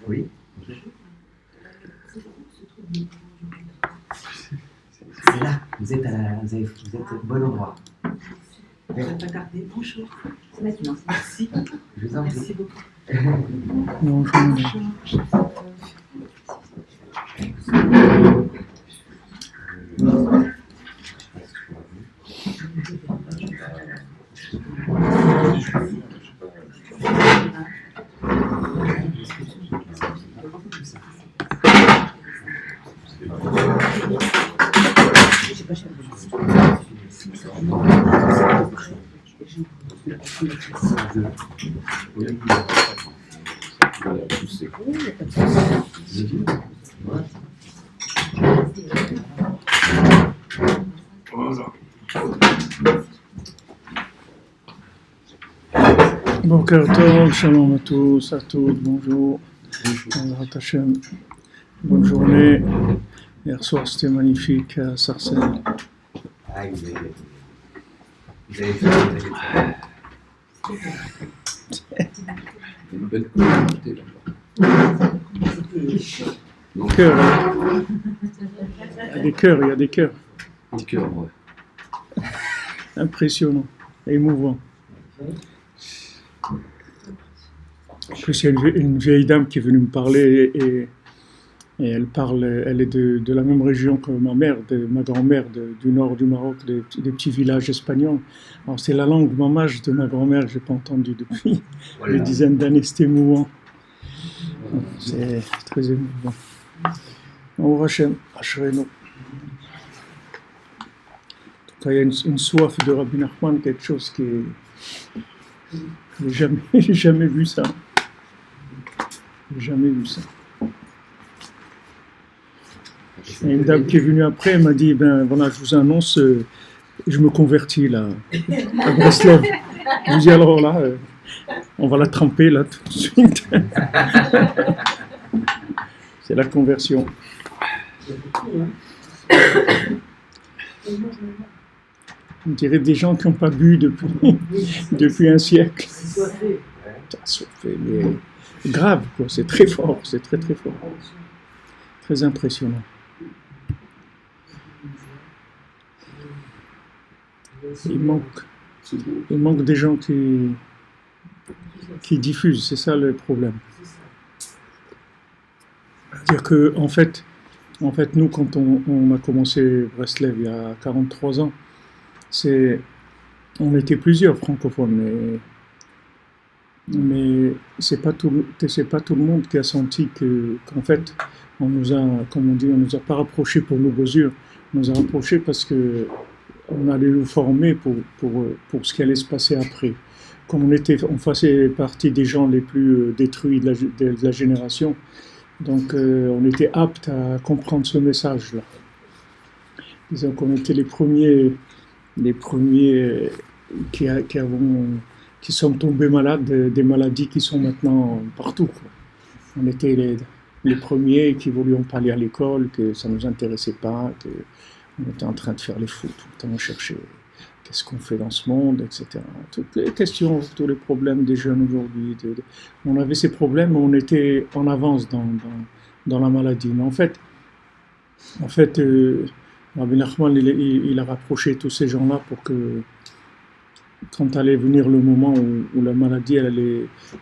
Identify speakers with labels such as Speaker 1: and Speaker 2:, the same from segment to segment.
Speaker 1: Oui. C'est là, vous êtes au bon endroit.
Speaker 2: Bonjour. C'est maintenant. Merci.
Speaker 1: Je vous en prie.
Speaker 2: Merci beaucoup.
Speaker 3: Bonjour. Boker Tov, shalom à tous, à toutes, bonjour. Bonjour Hashem. Bonne journée. Hier soir c'était magnifique à Sarcelles.
Speaker 1: Ah, vous avez fait
Speaker 4: Une belle communauté là-bas.
Speaker 3: Cœur, hein. Il y a des cœurs, il y a des cœurs.
Speaker 4: Petit cœur, ouais.
Speaker 3: Impressionnant, émouvant. En plus, il y a une vieille dame qui est venue me parler et elle parle, elle est de la même région que ma mère, de ma grand-mère du nord du Maroc, des petits villages espagnols. Alors c'est la langue mamage de ma grand-mère, je n'ai pas entendu depuis des dizaines d'années, c'était émouvant. C'est très émouvant. Au Hachem, Ashreno. En tout cas, il y a une soif de Rabbi Nachman, quelque chose qui est... J'ai jamais vu ça. J'ai jamais vu ça. Et une dame qui est venue après m'a dit, ben voilà, je vous annonce, je me convertis là, à Breslev. Je vous dis alors là, on va la tremper là tout de suite. C'est la conversion. On dirait des gens qui n'ont pas bu depuis un siècle. Assoiffé, mais grave, quoi. C'est très fort, c'est très très fort. Très impressionnant. Il manque des gens qui diffusent, c'est ça le problème. C'est-à-dire que, en fait, nous, quand on a commencé Breslev il y a 43 ans, on était plusieurs francophones, mais c'est pas tout le monde qui a senti qu'en fait, on nous a pas rapprochés pour nos mesures, on nous a rapprochés parce que on allait nous former pour ce qui allait se passer après. Comme on faisait partie des gens les plus détruits de la génération, donc on était aptes à comprendre ce message-là. Disons qu'on était les premiers qui sont tombés malades des maladies qui sont maintenant partout, quoi. On était les premiers qui voulions pas aller à l'école, que ça nous intéressait pas, que on était en train de faire les fous tout le temps, chercher qu'est-ce qu'on fait dans ce monde, etc. Toutes les questions, tous les problèmes des jeunes aujourd'hui. On avait ces problèmes, on était en avance dans la maladie. Mais en fait, Rabbi Nachman, il a rapproché tous ces gens-là pour que, quand allait venir le moment où la maladie,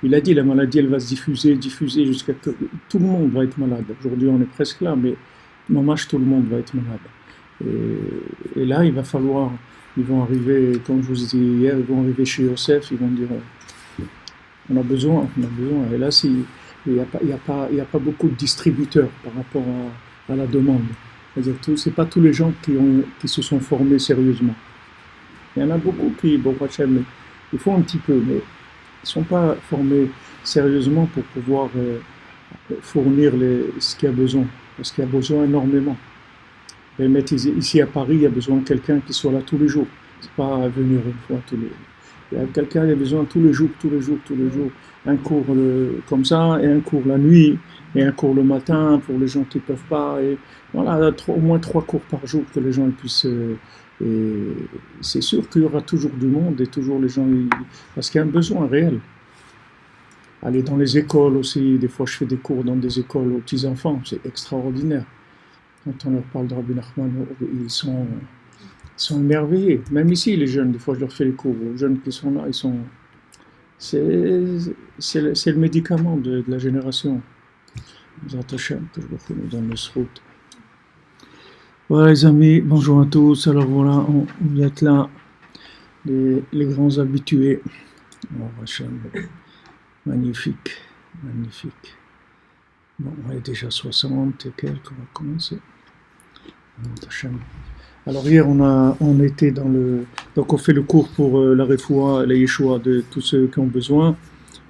Speaker 3: il a dit la maladie, elle va se diffuser jusqu'à que tout le monde va être malade. Aujourd'hui, on est presque là, mais tout le monde va être malade. Et là, il va falloir, ils vont arriver, comme je vous ai dit hier, ils vont arriver chez Yosef, ils vont dire, on a besoin. Et là, il n'y a pas beaucoup de distributeurs par rapport à la demande. C'est-à-dire que ce n'est pas tous les gens qui se sont formés sérieusement. Il y en a beaucoup qui, bon, ils font un petit peu, mais ils ne sont pas formés sérieusement pour pouvoir fournir ce qu'il y a besoin. Parce qu'il y a besoin énormément. Et ici à Paris, il y a besoin de quelqu'un qui soit là tous les jours. Ce n'est pas venir une fois Il y a quelqu'un qui a besoin tous les jours, un cours comme ça, et un cours la nuit, et un cours le matin pour les gens qui ne peuvent pas. Et voilà, au moins 3 cours par jour que les gens puissent. Et c'est sûr qu'il y aura toujours du monde et toujours les gens. Parce qu'il y a un besoin réel. Aller dans les écoles aussi, des fois je fais des cours dans des écoles aux petits-enfants, c'est extraordinaire. Quand on leur parle de Rabbi Nachman, ils sont émerveillés. Même ici, les jeunes, des fois je leur fais les cours. Les jeunes qui sont là, c'est le médicament de la génération. Zat Hashem, que je nous donne le srout. Voilà les amis, bonjour à tous. Alors voilà, vous êtes là, les grands habitués. Alors, Hashem, magnifique. Bon, on est déjà 60 et quelques, on va commencer. Hashem. Alors hier on était donc on fait le cours pour la refoua, la yeshua de tous ceux qui ont besoin,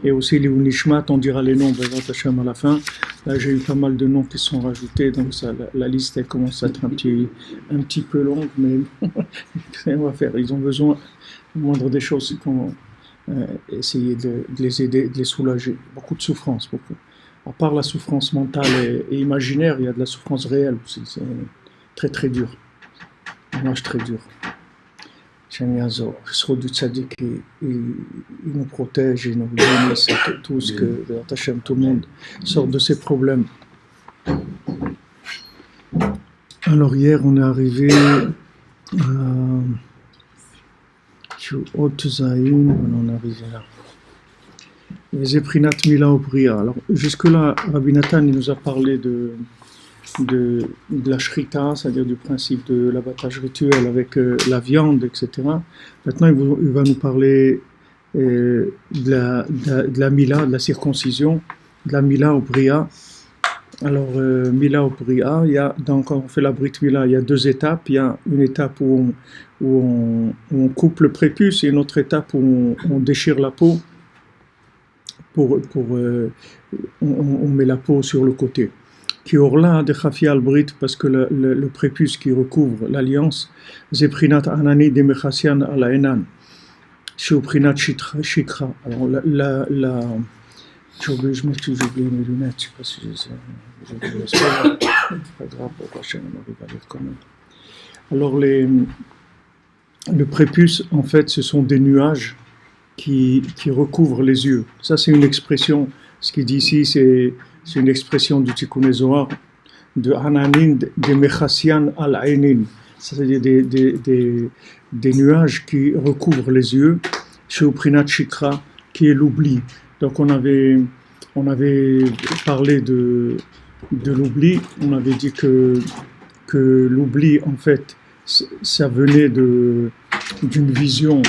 Speaker 3: et aussi les unishmat, on dira les noms Bezrat Hashem à la fin. Là j'ai eu pas mal de noms qui sont rajoutés, donc ça, la liste elle commence à être un petit peu longue, mais on va faire. Ils ont besoin, le moindre des choses, c'est qu'on essayer de les aider, de les soulager. Beaucoup de souffrance, beaucoup. À part la souffrance mentale et imaginaire, il y a de la souffrance réelle aussi. C'est très très dur. Dommage très dur. Shemiazo, du Tzadik, il nous protège, il nous bénisse, tous, que Hashem, tout le monde sort de ses problèmes. Alors hier, on est arrivé à Haute-Zaïn, on est arrivé là. Les Eprinat Mila Obria. Alors jusque-là, Rabbi Nathan, il nous a parlé de la shrita, c'est-à-dire du principe de l'abattage rituel avec la viande, etc. Maintenant, il va nous parler de la mila, de la circoncision, de la mila au bria. Alors, mila au bria, quand on fait la brit mila, il y a 2 étapes. Il y a une étape où on coupe le prépuce et une autre étape où on déchire la peau. On met la peau sur le côté. Qui orla de Khafia al-Brit, parce que le prépuce qui recouvre l'alliance, Zeprinat Anani de Mechasian al-Enan, Shuprinat Shikra. Alors, j'ai oublié mes lunettes, je ne sais pas si c'est pas grave, pour la prochaine, on arrive à lire quand même. Alors, le prépuce, en fait, ce sont des nuages qui recouvrent les yeux. Ça, c'est une expression, ce qu'il dit ici, c'est une expression du Tikkun Zohar, de Hananin, de Mechasian al-Ainin, c'est-à-dire des nuages qui recouvrent les yeux, chez Uprinat Shikra, qui est l'oubli. Donc on avait parlé de l'oubli, on avait dit que l'oubli, en fait, ça venait d'une vision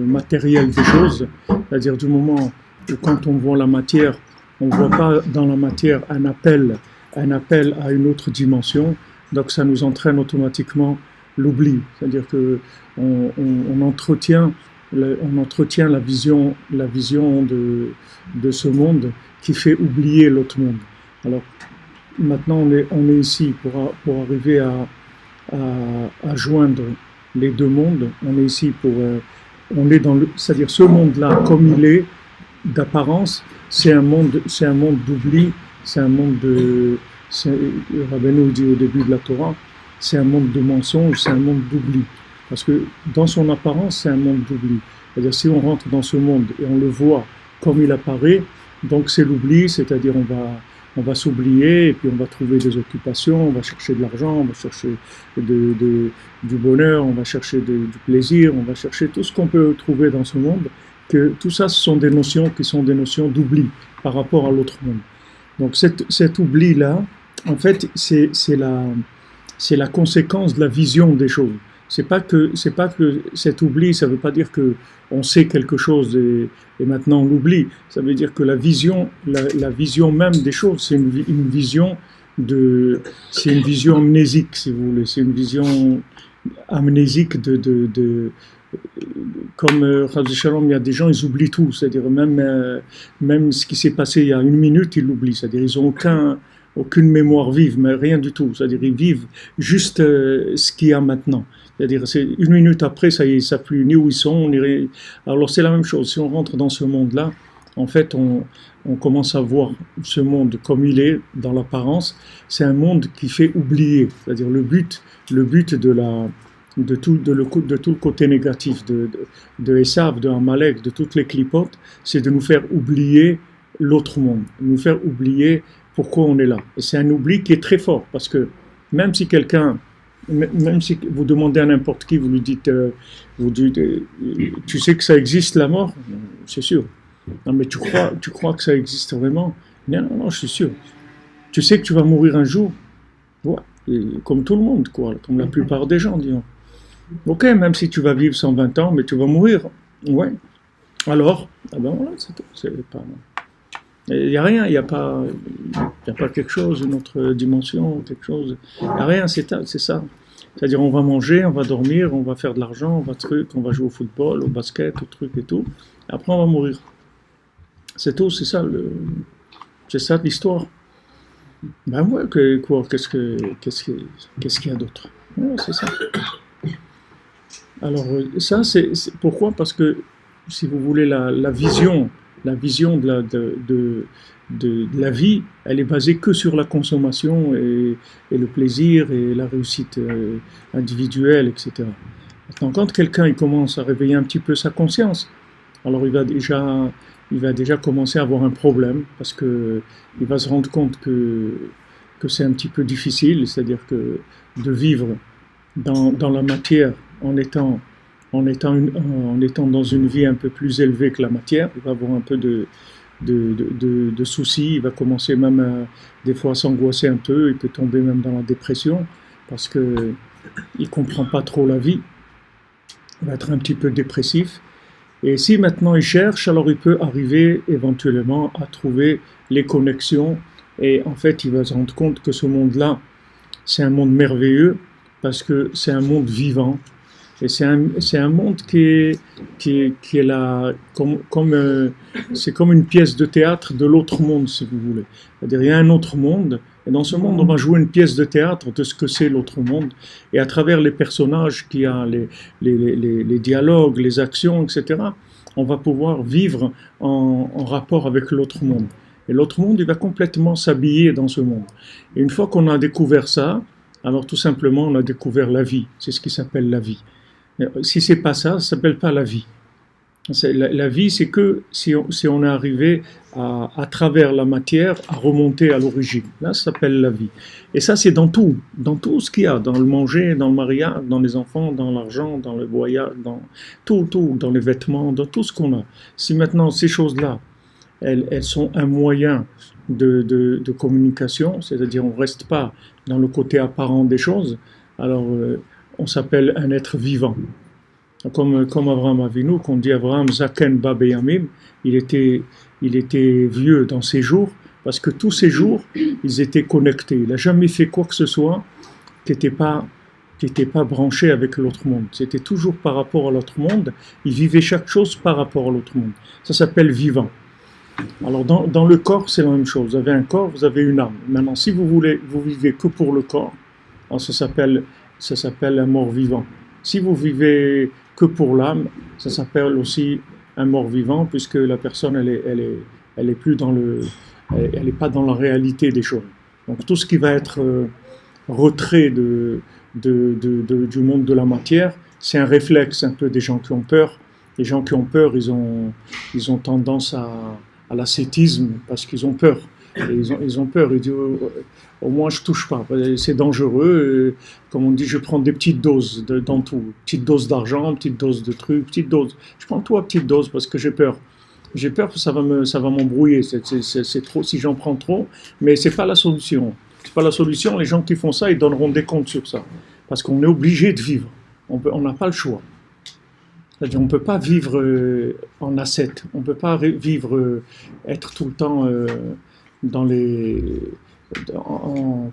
Speaker 3: matérielle des choses, c'est-à-dire du moment où quand on voit la matière, on ne voit pas dans la matière un appel à une autre dimension, donc ça nous entraîne automatiquement l'oubli, c'est-à-dire que on entretient la vision de ce monde qui fait oublier l'autre monde. Alors maintenant on est ici pour arriver à joindre les 2 mondes. On est ici c'est-à-dire ce monde-là comme il est d'apparence. C'est un monde d'oubli, c'est un monde Rabbeinu dit au début de la Torah, c'est un monde de mensonges, c'est un monde d'oubli. Parce que dans son apparence, c'est un monde d'oubli. C'est-à-dire si on rentre dans ce monde et on le voit comme il apparaît, donc c'est l'oubli, c'est-à-dire on va s'oublier et puis on va trouver des occupations, on va chercher de l'argent, on va chercher du bonheur, on va chercher du plaisir, on va chercher tout ce qu'on peut trouver dans ce monde. Que tout ça, ce sont des notions qui sont des notions d'oubli par rapport à l'autre monde. Donc cet oubli-là, en fait, c'est la conséquence de la vision des choses. C'est pas que cet oubli, ça veut pas dire que on sait quelque chose et maintenant on l'oublie. Ça veut dire que la vision même des choses, c'est une vision amnésique, si vous voulez. C'est une vision amnésique comme Shalom, il y a des gens, ils oublient tout, c'est-à-dire même ce qui s'est passé il y a 1 minute, ils l'oublient, c'est-à-dire ils n'ont aucune mémoire vive, mais rien du tout, c'est-à-dire ils vivent juste ce qu'il y a maintenant. C'est-à-dire, c'est une minute après, ça y est, ils ne savent plus ni où ils sont. Alors c'est la même chose. Si on rentre dans ce monde-là, en fait, on commence à voir ce monde comme il est dans l'apparence. C'est un monde qui fait oublier. C'est-à-dire le but de tout le côté négatif de Esav, de Amalek, de toutes les clipotes, c'est de nous faire oublier l'autre monde, nous faire oublier pourquoi on est là. Et c'est un oubli qui est très fort, parce que même si vous demandez à n'importe qui, vous lui dites, tu sais que ça existe la mort? C'est sûr. Non, mais tu crois que ça existe vraiment? Non, je suis sûr. Tu sais que tu vas mourir un jour? Ouais, comme tout le monde, quoi, comme la plupart des gens, disons. Ok, même si tu vas vivre 120 ans, mais tu vas mourir. Ouais. Alors, ah ben voilà, c'est pas... Il n'y a rien, il n'y a pas quelque chose, une autre dimension, quelque chose. Il n'y a rien, c'est ça. C'est-à-dire, on va manger, on va dormir, on va faire de l'argent, on va jouer au football, au basket, au truc et tout. Et après, on va mourir. C'est tout, c'est ça l'histoire. Ben ouais, qu'est-ce qu'il y a d'autre? Ouais, c'est ça. Alors, ça, c'est pourquoi? Parce que, si vous voulez, la vision de la vie, elle est basée que sur la consommation et le plaisir et la réussite individuelle, etc. Maintenant, quand quelqu'un il commence à réveiller un petit peu sa conscience, alors il va déjà commencer à avoir un problème, parce que il va se rendre compte que c'est un petit peu difficile, c'est-à-dire que de vivre dans la matière en étant dans une vie un peu plus élevée que la matière, il va avoir un peu de soucis, il va commencer même des fois à s'angoisser un peu, il peut tomber même dans la dépression, parce qu'il ne comprend pas trop la vie, il va être un petit peu dépressif. Et si maintenant il cherche, alors il peut arriver éventuellement à trouver les connexions, et en fait il va se rendre compte que ce monde-là, c'est un monde merveilleux, parce que c'est un monde vivant, et c'est un monde qui est là, c'est comme une pièce de théâtre de l'autre monde, si vous voulez. C'est-à-dire, il y a un autre monde, et dans ce monde, on va jouer une pièce de théâtre de ce que c'est l'autre monde, et à travers les personnages qu'il y a, les dialogues, les actions, etc., on va pouvoir vivre en rapport avec l'autre monde. Et l'autre monde, il va complètement s'habiller dans ce monde. Et une fois qu'on a découvert ça, alors tout simplement, on a découvert la vie. C'est ce qui s'appelle la vie. Si c'est pas ça, ça s'appelle pas la vie. La vie, c'est que si on est arrivé à travers la matière à remonter à l'origine. Là, ça s'appelle la vie. Et ça, c'est dans tout ce qu'il y a, dans le manger, dans le mariage, dans les enfants, dans l'argent, dans le voyage, dans tout, dans les vêtements, dans tout ce qu'on a. Si maintenant ces choses-là, elles sont un moyen de communication, c'est-à-dire on ne reste pas dans le côté apparent des choses, alors on s'appelle un être vivant. Comme Abraham Avinu, qu'on dit Abraham Zaken Ba Beyamim, il était vieux dans ses jours, parce que tous ses jours, ils étaient connectés. Il n'a jamais fait quoi que ce soit qui n'était pas branché avec l'autre monde. C'était toujours par rapport à l'autre monde. Il vivait chaque chose par rapport à l'autre monde. Ça s'appelle vivant. Alors dans le corps, c'est la même chose. Vous avez un corps, vous avez une âme. Maintenant, si vous vivez que pour le corps, alors ça s'appelle un mort-vivant. Si vous vivez que pour l'âme, ça s'appelle aussi un mort-vivant, puisque la personne, elle est plus elle est pas dans la réalité des choses. Donc tout ce qui va être retrait du monde de la matière, c'est un réflexe un peu des gens qui ont peur. Les gens qui ont peur, ils ont tendance à l'ascétisme parce qu'ils ont peur. Et ils ont peur, ils disent au moins je touche pas, c'est dangereux, comme on dit, je prends des petites doses dans tout, petite dose d'argent, petite dose de trucs, petite dose, je prends tout à petite dose parce que j'ai peur que ça va m'embrouiller, c'est trop, si j'en prends trop, mais c'est pas la solution, les gens qui font ça, ils donneront des comptes sur ça, parce qu'on est obligé de vivre, on n'a pas le choix. C'est-à-dire, on ne peut pas vivre en ascète, on ne peut pas vivre, être tout le temps dans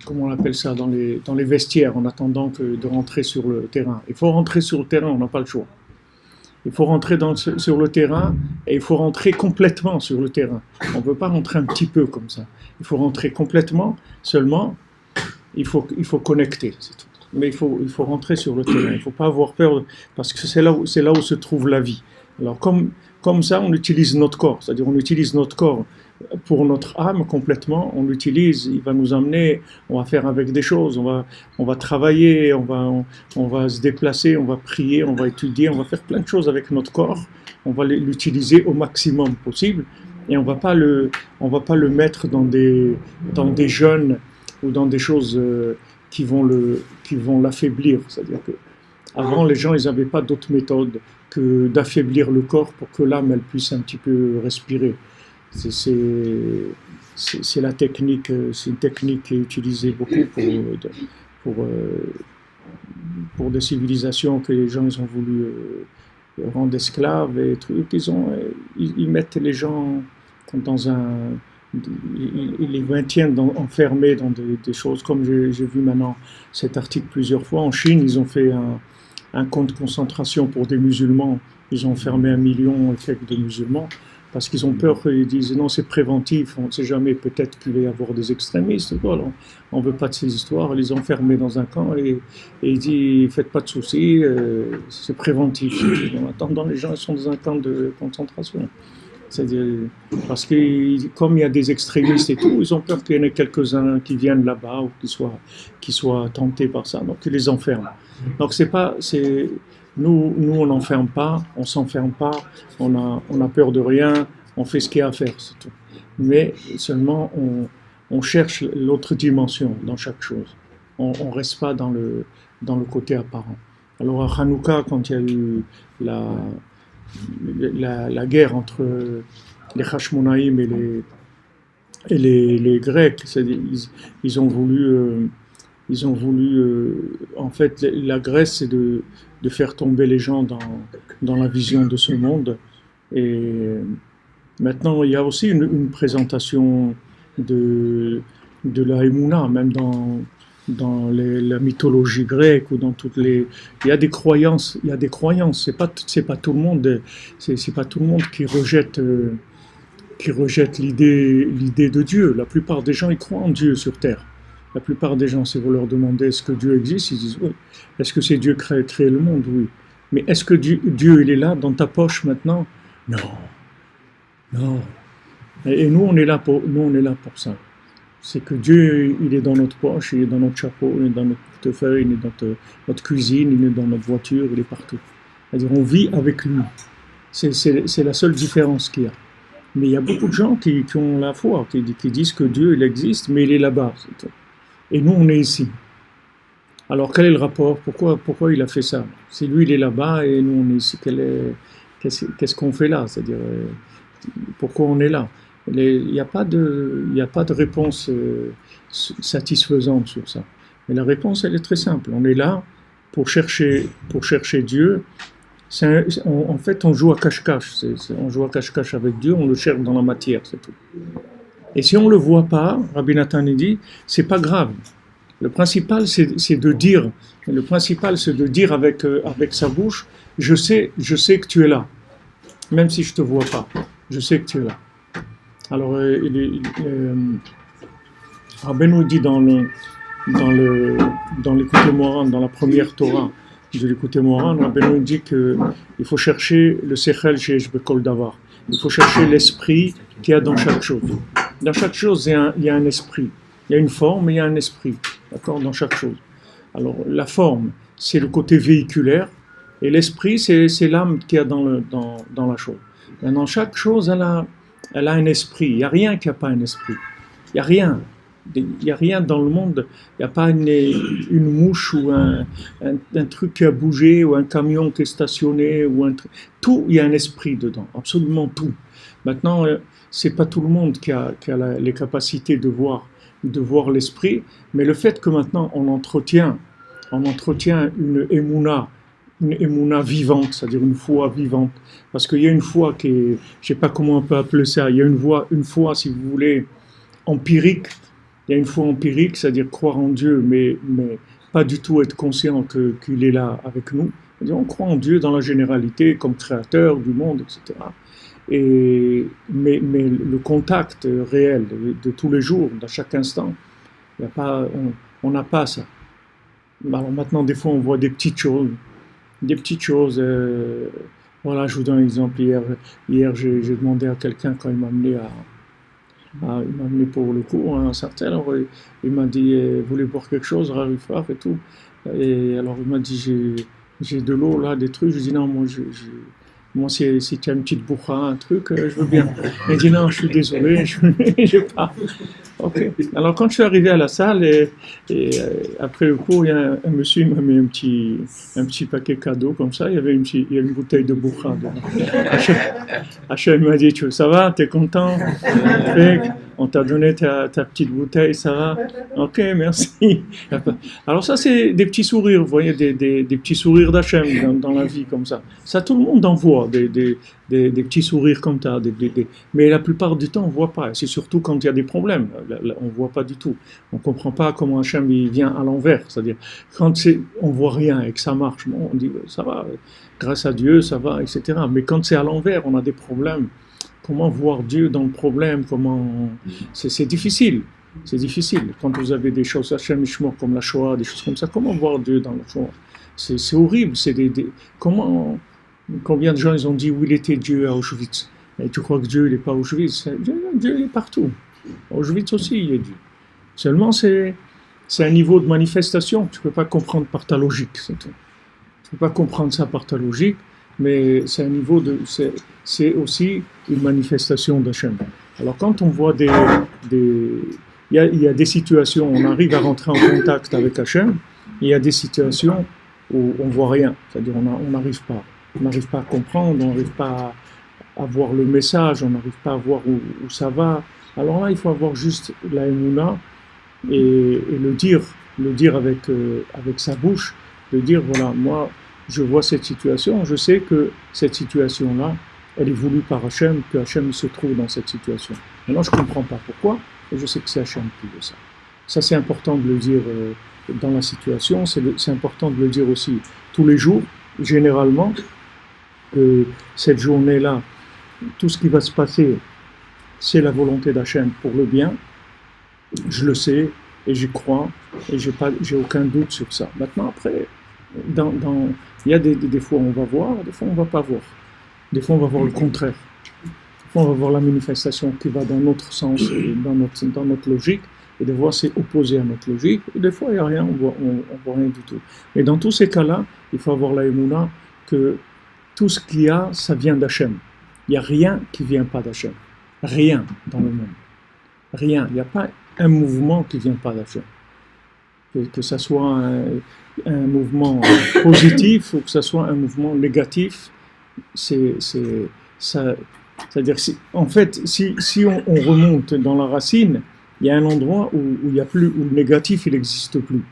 Speaker 3: comment on appelle ça, dans les vestiaires, en attendant de rentrer sur le terrain. Il faut rentrer sur le terrain, on n'a pas le choix. Il faut rentrer sur le terrain, et il faut rentrer complètement sur le terrain. On ne peut pas rentrer un petit peu comme ça. Il faut rentrer complètement, seulement, il faut connecter, c'est tout. mais il faut rentrer sur le terrain. Il ne faut pas avoir peur, parce que c'est là où se trouve la vie. Alors comme ça, on utilise notre corps, c'est-à-dire on utilise notre corps pour notre âme complètement, on l'utilise, il va nous amener, on va faire avec des choses, on va travailler, on va se déplacer, on va prier, on va étudier, on va faire plein de choses avec notre corps, on va l'utiliser au maximum possible, et on va pas le mettre dans des jeûnes ou dans des choses qui vont l'affaiblir. C'est-à-dire que avant, les gens, ils n'avaient pas d'autre méthode que d'affaiblir le corps pour que l'âme, elle puisse un petit peu respirer. C'est la technique, c'est une technique qui est utilisée beaucoup pour des civilisations que les gens ils ont voulu rendre esclaves et trucs. Ils mettent les gens dans ils les maintiennent enfermés dans des choses, comme j'ai vu maintenant cet article plusieurs fois. En Chine, ils ont fait un camp de concentration pour des musulmans. Ils ont enfermé 1 million et quelques de musulmans parce qu'ils ont peur. Ils disent non, c'est préventif, on ne sait jamais, peut-être qu'il va y avoir des extrémistes. Voilà. On ne veut pas de ces histoires. Ils les ont enfermés dans un camp et ils disent faites pas de soucis, c'est préventif. En attendant, les gens sont dans un camp de concentration. C'est-à-dire, parce que comme il y a des extrémistes et tout, ils ont peur qu'il y en ait quelques-uns qui viennent là-bas ou qui soient tentés par ça, donc ils les enferment. Donc nous on n'enferme pas, on s'enferme pas, on a peur de rien, on fait ce qu'il y a à faire, c'est tout. Mais seulement on cherche l'autre dimension dans chaque chose. On reste pas dans le côté apparent. Alors à Hanouka, quand il y a eu la guerre entre les Hashmonaïm et les Grecs, ils ont voulu en fait, la Grèce, c'est de faire tomber les gens dans la vision de ce monde. Et maintenant, il y a aussi une présentation de la Emouna, même dans la mythologie grecque ou dans toutes les, il y a des croyances, c'est pas tout le monde, c'est pas tout le monde qui rejette l'idée de Dieu. La plupart des gens, ils croient en Dieu sur terre. La plupart des gens, si vous leur demandez est-ce que Dieu existe, ils disent oui. Est-ce que c'est Dieu qui a créé le monde? Oui. Mais est-ce que Dieu il est là dans ta poche maintenant? Non. Et nous on est là pour ça. C'est que Dieu, il est dans notre poche, il est dans notre chapeau, il est dans notre portefeuille, il est dans notre cuisine, il est dans notre voiture, il est partout. C'est-à-dire, on vit avec lui. C'est la seule différence qu'il y a. Mais il y a beaucoup de gens qui ont la foi, qui disent que Dieu, il existe, mais il est là-bas. C'est tout. Et nous, on est ici. Alors, quel est le rapport? Pourquoi il a fait ça? Si lui, il est là-bas et nous, on est ici, qu'est-ce qu'on fait là? C'est-à-dire, pourquoi on est là? Il n'y a pas de réponse satisfaisante sur ça. Mais la réponse, elle est très simple. On est là pour chercher Dieu. En fait, on joue à cache-cache. On joue à cache-cache avec Dieu, on le cherche dans la matière, c'est tout. Et si on ne le voit pas, Rabbi Nathan dit, c'est pas grave. Le principal, c'est de dire. Le principal, c'est de dire avec sa bouche, je sais que tu es là. Même si je ne te vois pas, je sais que tu es là. Alors, Rabbeinu dit dans l'Écoutez Moharan, dans la première Torah de l'Écoutez Moharan, Rabbeinu dit qu'il faut chercher le Sechel sheyesh bekol davar. Il faut chercher l'esprit qu'il y a dans chaque chose. Dans chaque chose, il y a un esprit. Il y a une forme et il y a un esprit. D'accord? Dans chaque chose. Alors, la forme, c'est le côté véhiculaire. Et l'esprit, c'est l'âme qu'il y a dans la chose. Maintenant, chaque chose, elle a un esprit. Il n'y a rien qui n'a pas un esprit. Il n'y a rien. Il n'y a rien dans le monde. Il n'y a pas une mouche ou un truc qui a bougé ou un camion qui est stationné. Tout, il y a un esprit dedans. Absolument tout. Maintenant, c'est pas tout le monde qui a les capacités de voir l'esprit. Mais le fait que maintenant, on entretient une émouna vivante, c'est-à-dire une foi vivante. Parce qu'il y a une foi qui est, je ne sais pas comment on peut appeler ça, il y a une foi, si vous voulez, empirique. Il y a une foi empirique, c'est-à-dire croire en Dieu, mais pas du tout être conscient qu'il est là avec nous. C'est-à-dire, on croit en Dieu dans la généralité, comme créateur du monde, etc. Mais le contact réel de tous les jours, de chaque instant, on n'a pas ça. Alors maintenant, des fois, on voit des petites choses. Des petites choses. Voilà, je vous donne un exemple. Hier j'ai demandé à quelqu'un quand il m'a amené il m'a amené pour le cours, un certain. Alors, il m'a dit, vous voulez boire quelque chose, rarifar et tout. Et alors, il m'a dit, j'ai de l'eau là, des trucs. Je dis, non, moi si tu as une petite boucha, un truc, je veux bien. Il dit, non, je suis désolé, je n'ai pas. Ok. Alors, quand je suis arrivé à la salle, après le cours, il y a un monsieur, il m'a mis un petit paquet cadeau comme ça. Il y avait il y a une bouteille de boucha dedans. Hachem m'a dit, ça va, t'es content? On t'a donné ta petite bouteille, ça va? Ok, merci. Alors ça, c'est des petits sourires, vous voyez, des petits sourires d'Hachem dans la vie comme ça. Ça, tout le monde en voit, des petits sourires comme ça. Mais la plupart du temps, on ne voit pas. C'est surtout quand il y a des problèmes. On ne voit pas du tout. On ne comprend pas comment Hachem il vient à l'envers. C'est-à-dire, quand on ne voit rien et que ça marche, bon, on dit, ça va, grâce à Dieu, ça va, etc. Mais quand c'est à l'envers, on a des problèmes. Comment voir Dieu dans le problème? C'est difficile. C'est difficile. Quand vous avez des choses Hachem Ishmor comme la Shoah, des choses comme ça, comment voir Dieu dans la Shoah? C'est horrible. Combien de gens ils ont dit où il était Dieu à Auschwitz? Et tu crois que Dieu n'est pas à Auschwitz? Dieu il est partout. À Auschwitz aussi il est Dieu. Seulement c'est un niveau de manifestation que tu ne peux pas comprendre par ta logique. C'est tout. Tu ne peux pas comprendre ça par ta logique. Mais c'est un niveau c'est aussi une manifestation d'Hachem. Alors quand on voit il y a des situations où on arrive à rentrer en contact avec Hachem, il y a des situations où on voit rien, c'est-à-dire on n'arrive pas à comprendre, on n'arrive pas à voir le message, on n'arrive pas à voir où ça va. Alors là, il faut avoir juste la émouna et le dire avec sa bouche, de dire voilà, moi je vois cette situation, je sais que cette situation-là, elle est voulue par Hachem, que Hachem se trouve dans cette situation. Maintenant, je ne comprends pas pourquoi, et je sais que c'est Hachem qui veut ça. Ça, c'est important de le dire dans la situation, c'est important de le dire aussi tous les jours, généralement, que cette journée-là, tout ce qui va se passer, c'est la volonté d'Hachem pour le bien, je le sais, et j'y crois, et j'ai aucun doute sur ça. Maintenant, après, il y a des fois on va voir, des fois on ne va pas voir. Des fois on va voir le contraire. Des fois on va voir la manifestation qui va dans notre sens, dans notre logique, et des fois c'est opposé à notre logique, et des fois il n'y a rien, on voit rien du tout. Mais dans tous ces cas-là, il faut avoir la émouna que tout ce qu'il y a, ça vient d'Hachem. Il n'y a rien qui ne vient pas d'Hachem. Rien dans le monde. Rien. Il n'y a pas un mouvement qui ne vient pas d'Hachem. Que ça soit un mouvement positif ou que ce soit un mouvement négatif, c'est-à-dire, en fait, si on remonte dans la racine, il y a un endroit où le négatif, il n'existe plus.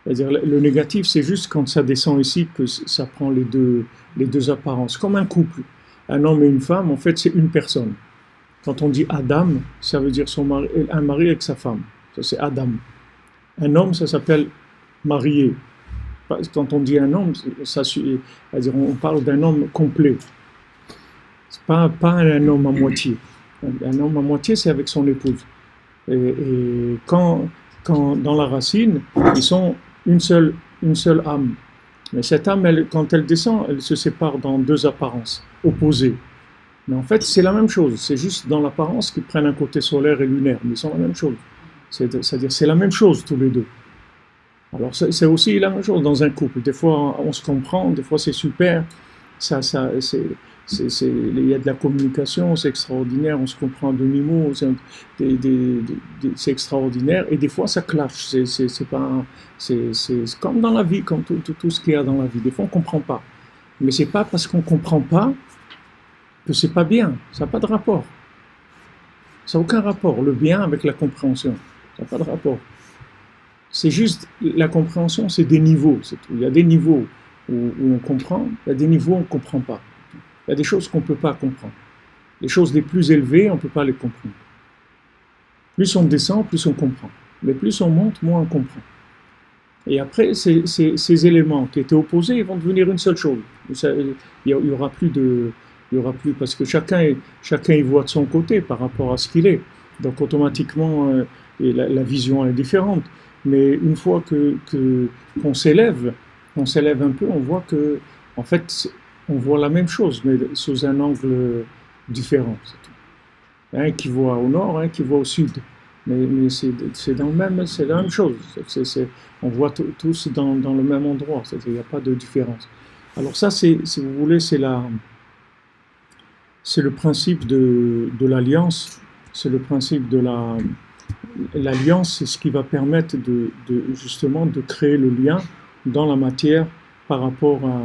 Speaker 3: C'est-à-dire, le négatif, c'est juste quand ça descend ici que ça prend les deux apparences. Comme un couple, un homme et une femme, en fait, c'est une personne. Quand on dit Adam, ça veut dire un mari avec sa femme. Ça, c'est Adam. Un homme, ça s'appelle marié. Quand on dit un homme, c'est-à-dire on parle d'un homme complet. C'est pas un homme à moitié. Un homme à moitié, c'est avec son épouse. Et quand dans la racine, ils sont une seule âme. Mais cette âme, quand elle descend, elle se sépare dans deux apparences opposées. Mais en fait, c'est la même chose. C'est juste dans l'apparence qu'ils prennent un côté solaire et lunaire. Mais ils sont la même chose. C'est-à-dire, c'est la même chose tous les deux. Alors, c'est aussi la même chose dans un couple. Des fois, on se comprend, des fois, c'est super. Il y a de la communication, c'est extraordinaire, on se comprend à demi-mot, c'est extraordinaire. Et des fois, ça clash. C'est comme dans la vie, comme tout ce qu'il y a dans la vie. Des fois, on ne comprend pas. Mais ce n'est pas parce qu'on ne comprend pas que ce n'est pas bien. Ça n'a pas de rapport. Ça n'a aucun rapport, le bien avec la compréhension. Ça n'a pas de rapport. C'est juste, la compréhension, c'est des niveaux, c'est tout. Il y a des niveaux où on comprend, il y a des niveaux où on ne comprend pas. Il y a des choses qu'on ne peut pas comprendre. Les choses les plus élevées, on ne peut pas les comprendre. Plus on descend, plus on comprend. Mais plus on monte, moins on comprend. Et après, ces éléments qui étaient opposés, ils vont devenir une seule chose. Il y aura plus, parce que chacun y voit de son côté par rapport à ce qu'il est. Donc automatiquement, la vision est différente. Mais une fois qu'on s'élève un peu, on voit que, en fait, on voit la même chose, mais sous un angle différent. C'est tout. Un qui voit au nord, un qui voit au sud. Mais c'est c'est la même chose. On voit tous dans le même endroit. Il n'y a pas de différence. Alors ça, si vous voulez, c'est le principe de l'alliance. C'est le principe de l'alliance, c'est ce qui va permettre justement de créer le lien dans la matière par rapport à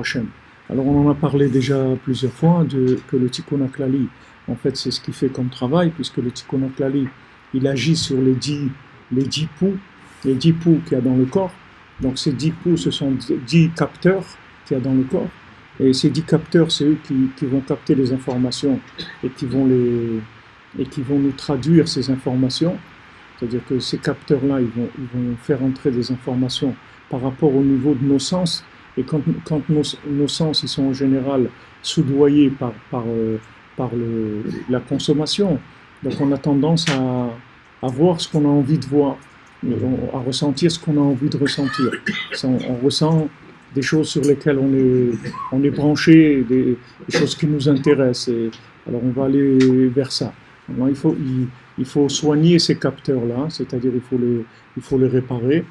Speaker 3: Hachem. Alors on en a parlé déjà plusieurs fois que le Tikkun HaKlali, en fait, c'est ce qu'il fait comme travail, puisque le Tikkun HaKlali, il agit sur les 10 poux qu'il y a dans le corps. Donc ces 10 poux, ce sont 10 capteurs qu'il y a dans le corps. Et ces 10 capteurs, c'est eux qui vont capter les informations et qui vont nous traduire ces informations. C'est-à-dire que ces capteurs-là, ils vont faire entrer des informations par rapport au niveau de nos sens. Et quand nos sens, ils sont en général soudoyés par la consommation, donc on a tendance à voir ce qu'on a envie de voir, à ressentir ce qu'on a envie de ressentir. On ressent des choses sur lesquelles on est branché, des choses qui nous intéressent. Et alors on va aller vers ça. Alors il faut soigner ces capteurs-là, c'est-à-dire il faut les réparer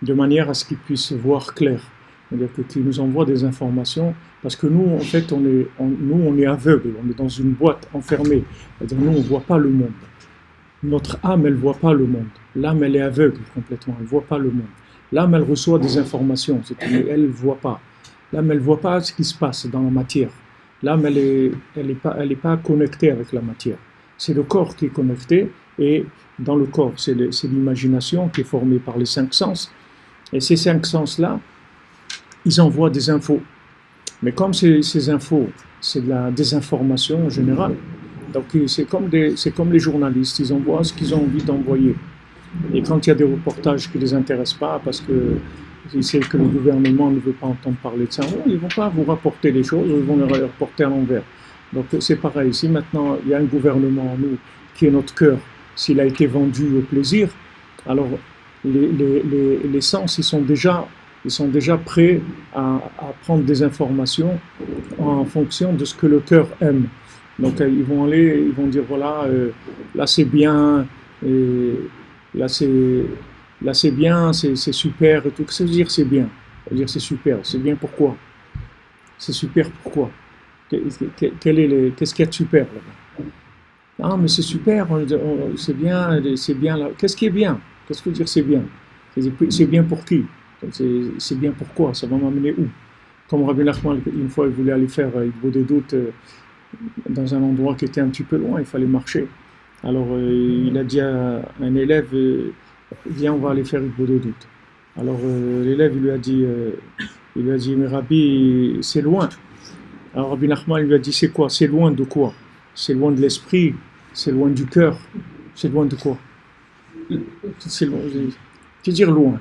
Speaker 3: de manière à ce qu'ils puissent voir clair. C'est-à-dire qu'ils nous envoient des informations, parce que nous, en fait, on est aveugle, on est dans une boîte enfermée. C'est-à-dire nous, on ne voit pas le monde. Notre âme, elle ne voit pas le monde. L'âme, elle est aveugle complètement, elle ne voit pas le monde. L'âme, elle reçoit des informations, c'est-à-dire elle ne voit pas. L'âme, elle ne voit pas ce qui se passe dans la matière. L'âme, elle est pas connectée avec la matière. C'est le corps qui est connecté, et dans le corps, c'est l'imagination qui est formée par les 5 sens. Et ces 5 sens-là, ils envoient des infos. Mais comme ces infos, c'est de la désinformation en général, donc c'est comme les journalistes, ils envoient ce qu'ils ont envie d'envoyer. Et quand il y a des reportages qui ne les intéressent pas, parce qu'ils savent que le gouvernement ne veut pas entendre parler de ça, ils ne vont pas vous rapporter les choses, ils vont les rapporter à l'envers. Donc c'est pareil, si maintenant il y a un gouvernement en nous, qui est notre cœur, s'il a été vendu au plaisir, alors les sens, ils sont déjà prêts à prendre des informations en fonction de ce que le cœur aime. Donc ils vont dire voilà, là c'est bien, et là c'est bien, c'est super et tout. Qu'est-ce que ça veut dire c'est bien? Ça veut dire c'est super. C'est bien pourquoi? C'est super pourquoi? Qu'est-ce qu'il y a de super là-bas? Ah mais c'est super, c'est bien là. Qu'est-ce qui est bien? Qu'est-ce que veut dire c'est bien? C'est bien pour qui? C'est bien pourquoi? Ça va m'amener où? Comme Rabbi Nachman, une fois, il voulait aller faire Hitbodedut des doutes dans un endroit qui était un petit peu loin, il fallait marcher. Alors il a dit à un élève, viens, on va aller faire Hitbodedut des doutes. Alors l'élève, il lui a dit, mais Rabbi, c'est loin. Alors Rabbi Nachman lui a dit, c'est quoi? C'est loin de quoi? C'est loin de l'esprit, c'est loin du cœur, c'est loin de quoi? C'est loin, que dire loin?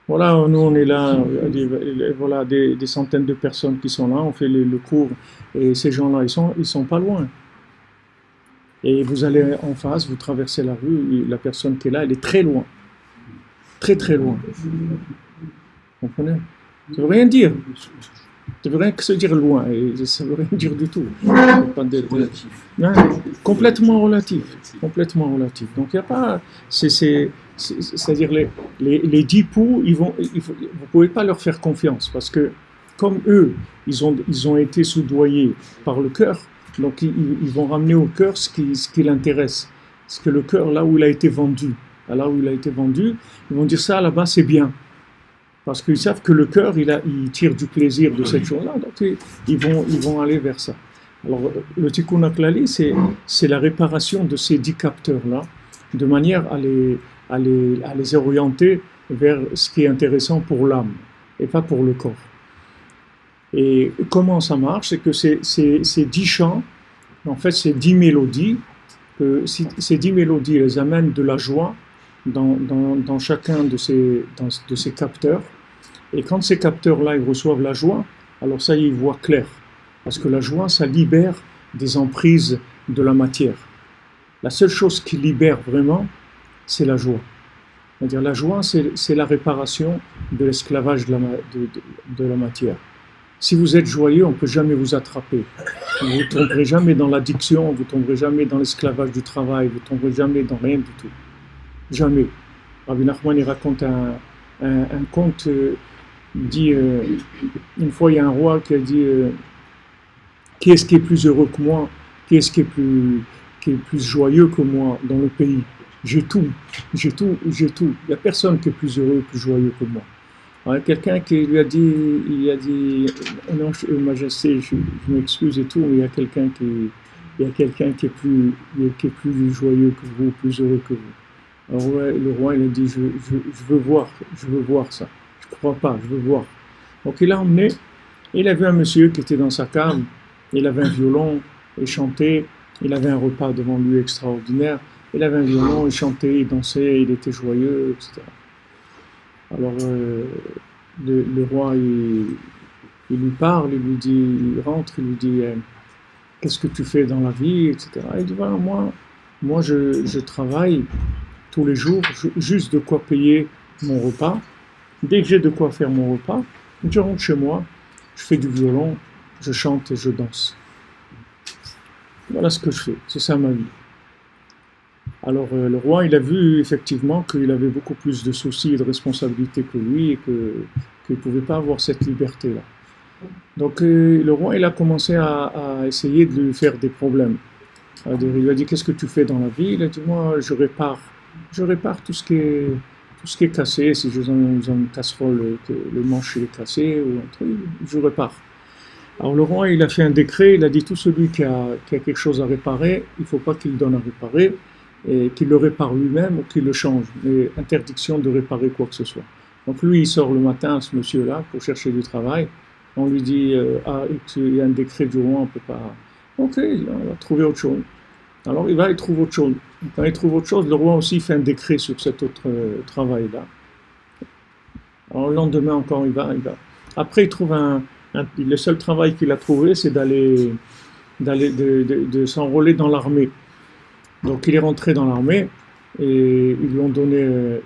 Speaker 3: Voilà, nous on est là, voilà des centaines de personnes qui sont là, on fait le cours, et ces gens-là, ils sont pas loin. Et vous allez en face, vous traversez la rue, et la personne qui est là, elle est très loin. Très très loin. Vous comprenez? Ça ne veut rien dire. Ça ne veut rien que se dire loin, et ça ne veut rien dire du tout.
Speaker 4: Relatif.
Speaker 3: Non, complètement relatif. Complètement relatif. Donc il n'y a pas... C'est-à-dire les 10 poux, vous ne pouvez pas leur faire confiance, parce que comme eux, ils ont été soudoyés par le cœur, donc ils vont ramener au cœur ce qui l'intéresse. Parce que le cœur, là où il a été vendu, ils vont dire ça là-bas c'est bien. Parce qu'ils savent que le cœur, il tire du plaisir de cette chose-là, donc ils vont aller vers ça. Alors le Tikkun HaKlali, c'est la réparation de ces 10 capteurs-là, de manière à les orienter vers ce qui est intéressant pour l'âme, et pas pour le corps. Et comment ça marche? C'est que ces 10 chants, en fait c'est 10 mélodies, que ces 10 mélodies, elles amènent de la joie dans chacun de ces capteurs. Et quand ces capteurs-là, ils reçoivent la joie, alors ça, ils voient clair. Parce que la joie, ça libère des emprises de la matière. La seule chose qui libère vraiment, c'est la joie. C'est-à-dire la joie, c'est la réparation de l'esclavage de la matière. Si vous êtes joyeux, on ne peut jamais vous attraper. Vous ne tomberez jamais dans l'addiction, vous ne tomberez jamais dans l'esclavage du travail, vous ne tomberez jamais dans rien du tout. Jamais. Rabbi Nachman, il raconte un conte, il dit, une fois il y a un roi qui a dit, qui est-ce qui est plus heureux que moi? Qui est-ce qui est plus joyeux que moi dans le pays? J'ai tout. Il n'y a personne qui est plus heureux et plus joyeux que moi. Alors, quelqu'un qui lui a dit, non, Majesté, je m'excuse et tout, mais il y a quelqu'un qui est plus joyeux que vous, plus heureux que vous. Alors ouais, le roi, il a dit, je veux voir ça. Je ne crois pas, je veux voir. Donc il l'a emmené, et il a vu un monsieur qui était dans sa cave, il avait un violon, il chantait, il avait un repas devant lui extraordinaire, il avait un violon, il chantait, il dansait, il était joyeux, etc. Alors le roi, il lui parle, il lui dit, il rentre, il lui dit, qu'est-ce que tu fais dans la vie, etc. Il dit, voilà, moi je travaille tous les jours, juste de quoi payer mon repas. Dès que j'ai de quoi faire mon repas, je rentre chez moi, je fais du violon, je chante et je danse. Voilà ce que je fais, c'est ça ma vie. Alors le roi, il a vu effectivement qu'il avait beaucoup plus de soucis et de responsabilités que lui et qu'il ne pouvait pas avoir cette liberté-là. Donc le roi, il a commencé à essayer de lui faire des problèmes. Il lui a dit, qu'est-ce que tu fais dans la vie? Il a dit, moi, je répare tout ce qui est cassé. Si je dans une casserole, que le manche est cassé ou un truc, je répare. Alors le roi, il a fait un décret, il a dit, tout celui qui a quelque chose à réparer, il ne faut pas qu'il donne à réparer, et qu'il le répare lui-même ou qu'il le change. Mais interdiction de réparer quoi que ce soit. Donc lui, il sort le matin, ce monsieur-là, pour chercher du travail. On lui dit, il y a un décret du roi, on ne peut pas... Ok, il va trouver autre chose. Alors il trouve autre chose. Quand il trouve autre chose, le roi aussi fait un décret sur cet autre travail-là. Alors le lendemain encore, il va. Après, il trouve le seul travail qu'il a trouvé, c'est de s'enrôler dans l'armée. Donc il est rentré dans l'armée et ils lui ont donné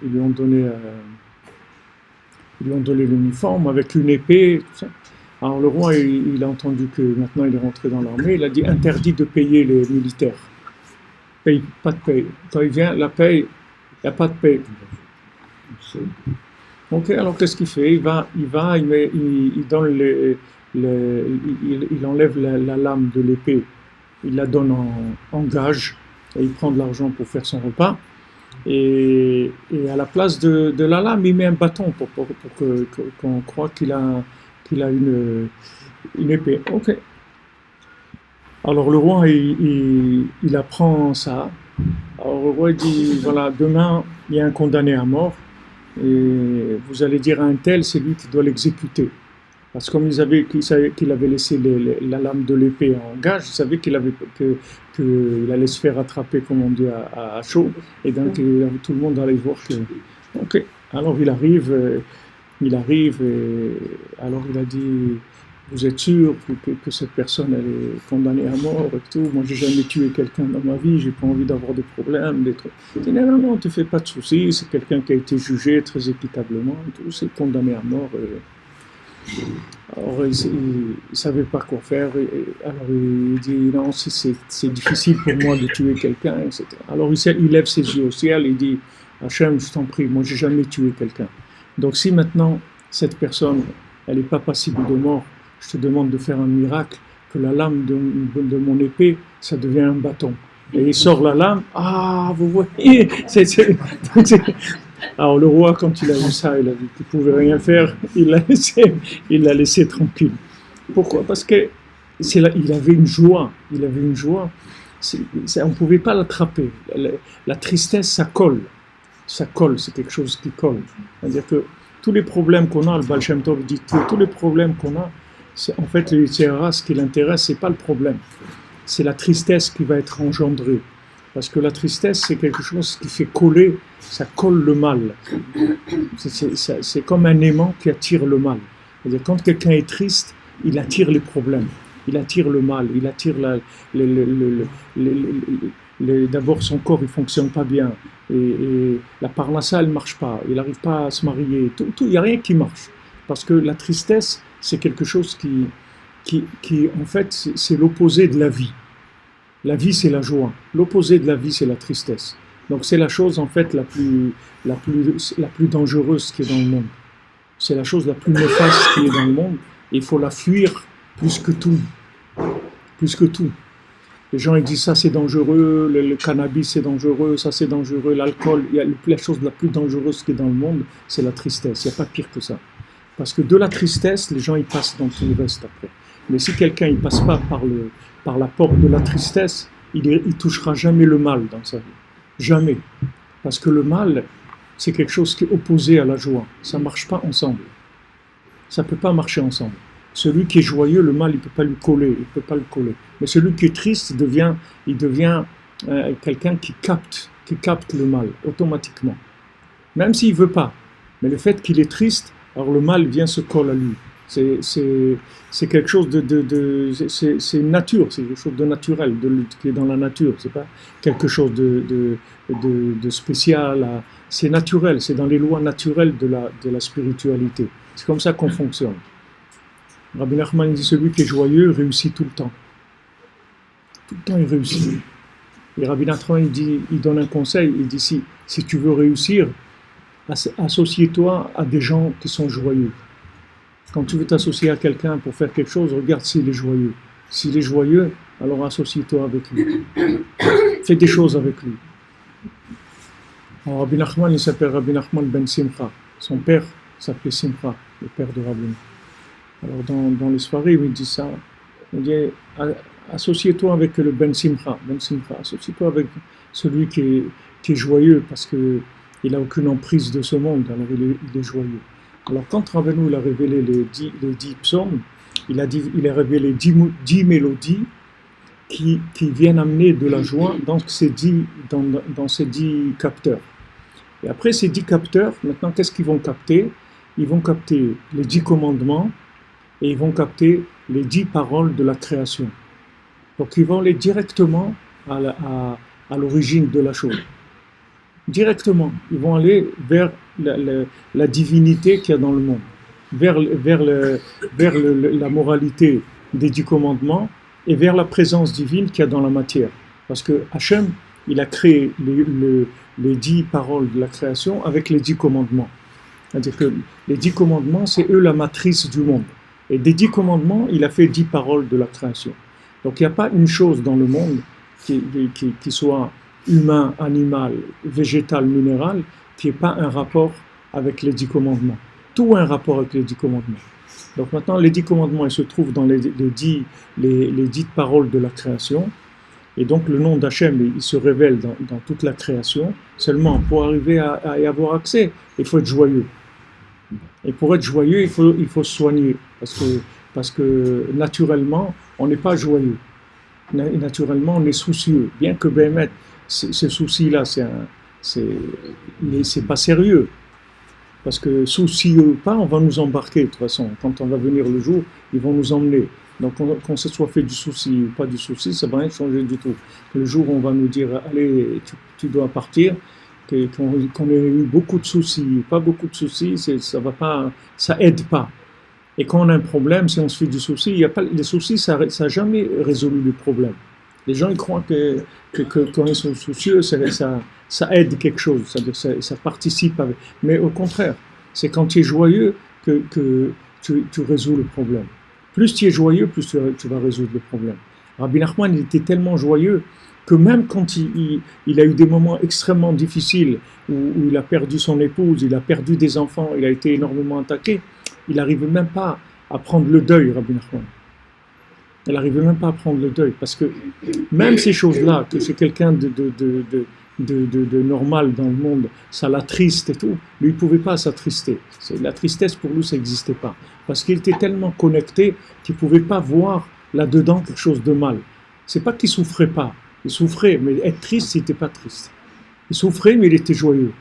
Speaker 3: l'uniforme avec une épée, tout ça. Alors le roi, il a entendu que maintenant il est rentré dans l'armée, il a dit interdit de payer les militaires. Paye, pas de paye. Quand il vient, la paye, il n'y a pas de paye. Ok, alors qu'est-ce qu'il fait? Il enlève la lame de l'épée, il la donne en gage, et il prend de l'argent pour faire son repas. Et à la place de la lame, il met un bâton pour qu'on croit qu'il a une épée. Ok. Alors le roi, il apprend ça. Alors le roi dit, voilà, demain, il y a un condamné à mort. Et vous allez dire à un tel, c'est lui qui doit l'exécuter. Parce que comme qu'il avait laissé la lame de l'épée en gage, il savait qu'il allait se faire attraper, comme on dit, à chaud. Et donc tout le monde allait voir que... Ok. Alors il arrive, et alors il a dit, vous êtes sûr que cette personne elle est condamnée à mort et tout? Moi j'ai jamais tué quelqu'un dans ma vie, j'ai pas envie d'avoir des problèmes, des trucs. Il dit, non, ne te fais pas de soucis, c'est quelqu'un qui a été jugé très équitablement, tout, c'est condamné à mort. Alors il savait pas quoi faire, alors il dit, non, c'est difficile pour moi de tuer quelqu'un, etc. Alors il lève ses yeux au ciel, il dit, Hachem, je t'en prie, moi j'ai jamais tué quelqu'un. Donc si maintenant cette personne, elle n'est pas passible de mort, je te demande de faire un miracle, que la lame de mon épée, ça devient un bâton. Et il sort la lame, vous voyez, Alors le roi, quand il a vu ça, il a vu qu'il ne pouvait rien faire, il l'a laissé tranquille. Pourquoi? Parce qu'il avait une joie, on ne pouvait pas l'attraper. La tristesse, ça colle, c'est quelque chose qui colle. C'est-à-dire que tous les problèmes qu'on a, le Baal Shem Tov dit que tous les problèmes qu'on a, en fait, le Yetzer Hara, ce qui l'intéresse, c'est pas le problème, c'est la tristesse qui va être engendrée. Parce que la tristesse, c'est quelque chose qui fait coller, ça colle le mal. C'est comme un aimant qui attire le mal. C'est-à-dire quand quelqu'un est triste, il attire les problèmes. il attire le mal, il attire d'abord son corps il fonctionne pas bien, et la parnassa elle marche pas, il n'arrive pas à se marier, il n'y a rien qui marche, parce que la tristesse c'est quelque chose qui en fait c'est l'opposé de la vie. La vie c'est la joie, l'opposé de la vie c'est la tristesse. Donc c'est la chose en fait la plus dangereuse qui est dans le monde. C'est la chose la plus néfaste qui est dans le monde. Il faut la fuir plus que tout. Plus que tout. Les gens ils disent ça c'est dangereux, le cannabis c'est dangereux, ça c'est dangereux, l'alcool. La chose la plus dangereuse qui est dans le monde, c'est la tristesse. Il n'y a pas pire que ça. Parce que de la tristesse, les gens ils passent dans tout le reste après. Mais si quelqu'un il passe pas par la porte de la tristesse, il touchera jamais le mal dans sa vie. Jamais. Parce que le mal, c'est quelque chose qui est opposé à la joie. Ça ne marche pas ensemble. Ça ne peut pas marcher ensemble. Celui qui est joyeux, le mal, il ne peut pas lui coller. Il peut pas le coller. Mais celui qui est triste, il devient quelqu'un qui capte le mal automatiquement. Même s'il ne veut pas. Mais le fait qu'il est triste, alors le mal vient se coller à lui. C'est quelque chose c'est une nature, c'est quelque chose de naturel, qui est dans la nature. C'est pas quelque chose de spécial. C'est naturel, c'est dans les lois naturelles de la spiritualité. C'est comme ça qu'on fonctionne. Rabbi Nachman dit celui qui est joyeux réussit tout le temps. Tout le temps il réussit. Et Rabbi Nachman il donne un conseil, il dit si tu veux réussir, associe-toi à des gens qui sont joyeux. Quand tu veux t'associer à quelqu'un pour faire quelque chose, regarde s'il est joyeux. S'il est joyeux, alors associe-toi avec lui. Fais des choses avec lui. Alors, Rabbi Nachman, il s'appelle Rabbi Nachman ben Simcha. Son père s'appelait Simcha, le père de Rabbi. Alors dans les soirées, il dit ça. Il dit associe-toi avec le ben Simcha. Ben Simcha. Associe-toi avec celui qui est joyeux parce qu'il n'a aucune emprise de ce monde, alors il est joyeux. Alors quand Rabbeinu a révélé les 10 psaumes, il a révélé 10 mélodies qui viennent amener de la joie dans ces 10 capteurs. Et après ces 10 capteurs, maintenant qu'est-ce qu'ils vont capter? Ils vont capter les 10 commandements et ils vont capter les 10 paroles de la création. Donc ils vont aller directement à l'origine de la chose. Directement, ils vont aller vers la divinité qu'il y a dans le monde, vers la moralité des 10 commandements et vers la présence divine qu'il y a dans la matière. Parce que Hachem, il a créé les 10 paroles de la création avec les 10 commandements. C'est-à-dire que les 10 commandements, c'est eux la matrice du monde. Et des 10 commandements, il a fait 10 paroles de la création. Donc il n'y a pas une chose dans le monde qui soit humain, animal, végétal, minéral, qui n'ait pas un rapport avec les 10 commandements. Tout a un rapport avec les 10 commandements. Donc maintenant, les 10 commandements, ils se trouvent dans les 10 paroles de la création. Et donc le nom d'Hachem, il se révèle dans toute la création. Seulement, pour arriver à y avoir accès, il faut être joyeux. Et pour être joyeux, il faut se soigner. Parce que naturellement, on n'est pas joyeux. Naturellement, on est soucieux. Bien que Béhémet, ce souci-là, c'est pas sérieux. Parce que soucieux ou pas, on va nous embarquer de toute façon. Quand on va venir le jour, ils vont nous emmener. Donc qu'on se soit fait du souci ou pas du souci, ça ne va rien changer du tout. Le jour où on va nous dire, allez, tu dois partir, qu'on ait eu beaucoup de soucis, pas beaucoup de soucis, ça aide pas. Et quand on a un problème, si on se fait du souci, les soucis, ça n'a jamais résolu le problème. Les gens ils croient que quand ils sont soucieux, ça aide quelque chose, c'est-à-dire ça participe avec. Mais au contraire, c'est quand tu es joyeux que tu résous le problème. Plus tu es joyeux, plus tu vas résoudre le problème. Rabbi Nachman, il était tellement joyeux que même quand il a eu des moments extrêmement difficiles, où il a perdu son épouse, il a perdu des enfants, il a été énormément attaqué, il n'arrivait même pas à prendre le deuil, Rabbi Nachman. Il n'arrivait même pas à prendre le deuil, parce que même ces choses-là, que c'est quelqu'un de normal dans le monde, ça l'attriste et tout, lui, il ne pouvait pas s'attrister. La tristesse, pour lui, ça n'existait pas. Parce qu'il était tellement connecté qu'il ne pouvait pas voir là-dedans quelque chose de mal. Ce n'est pas qu'il ne souffrait pas. Il souffrait, mais être triste, il n'était pas triste. Il souffrait, mais il était joyeux.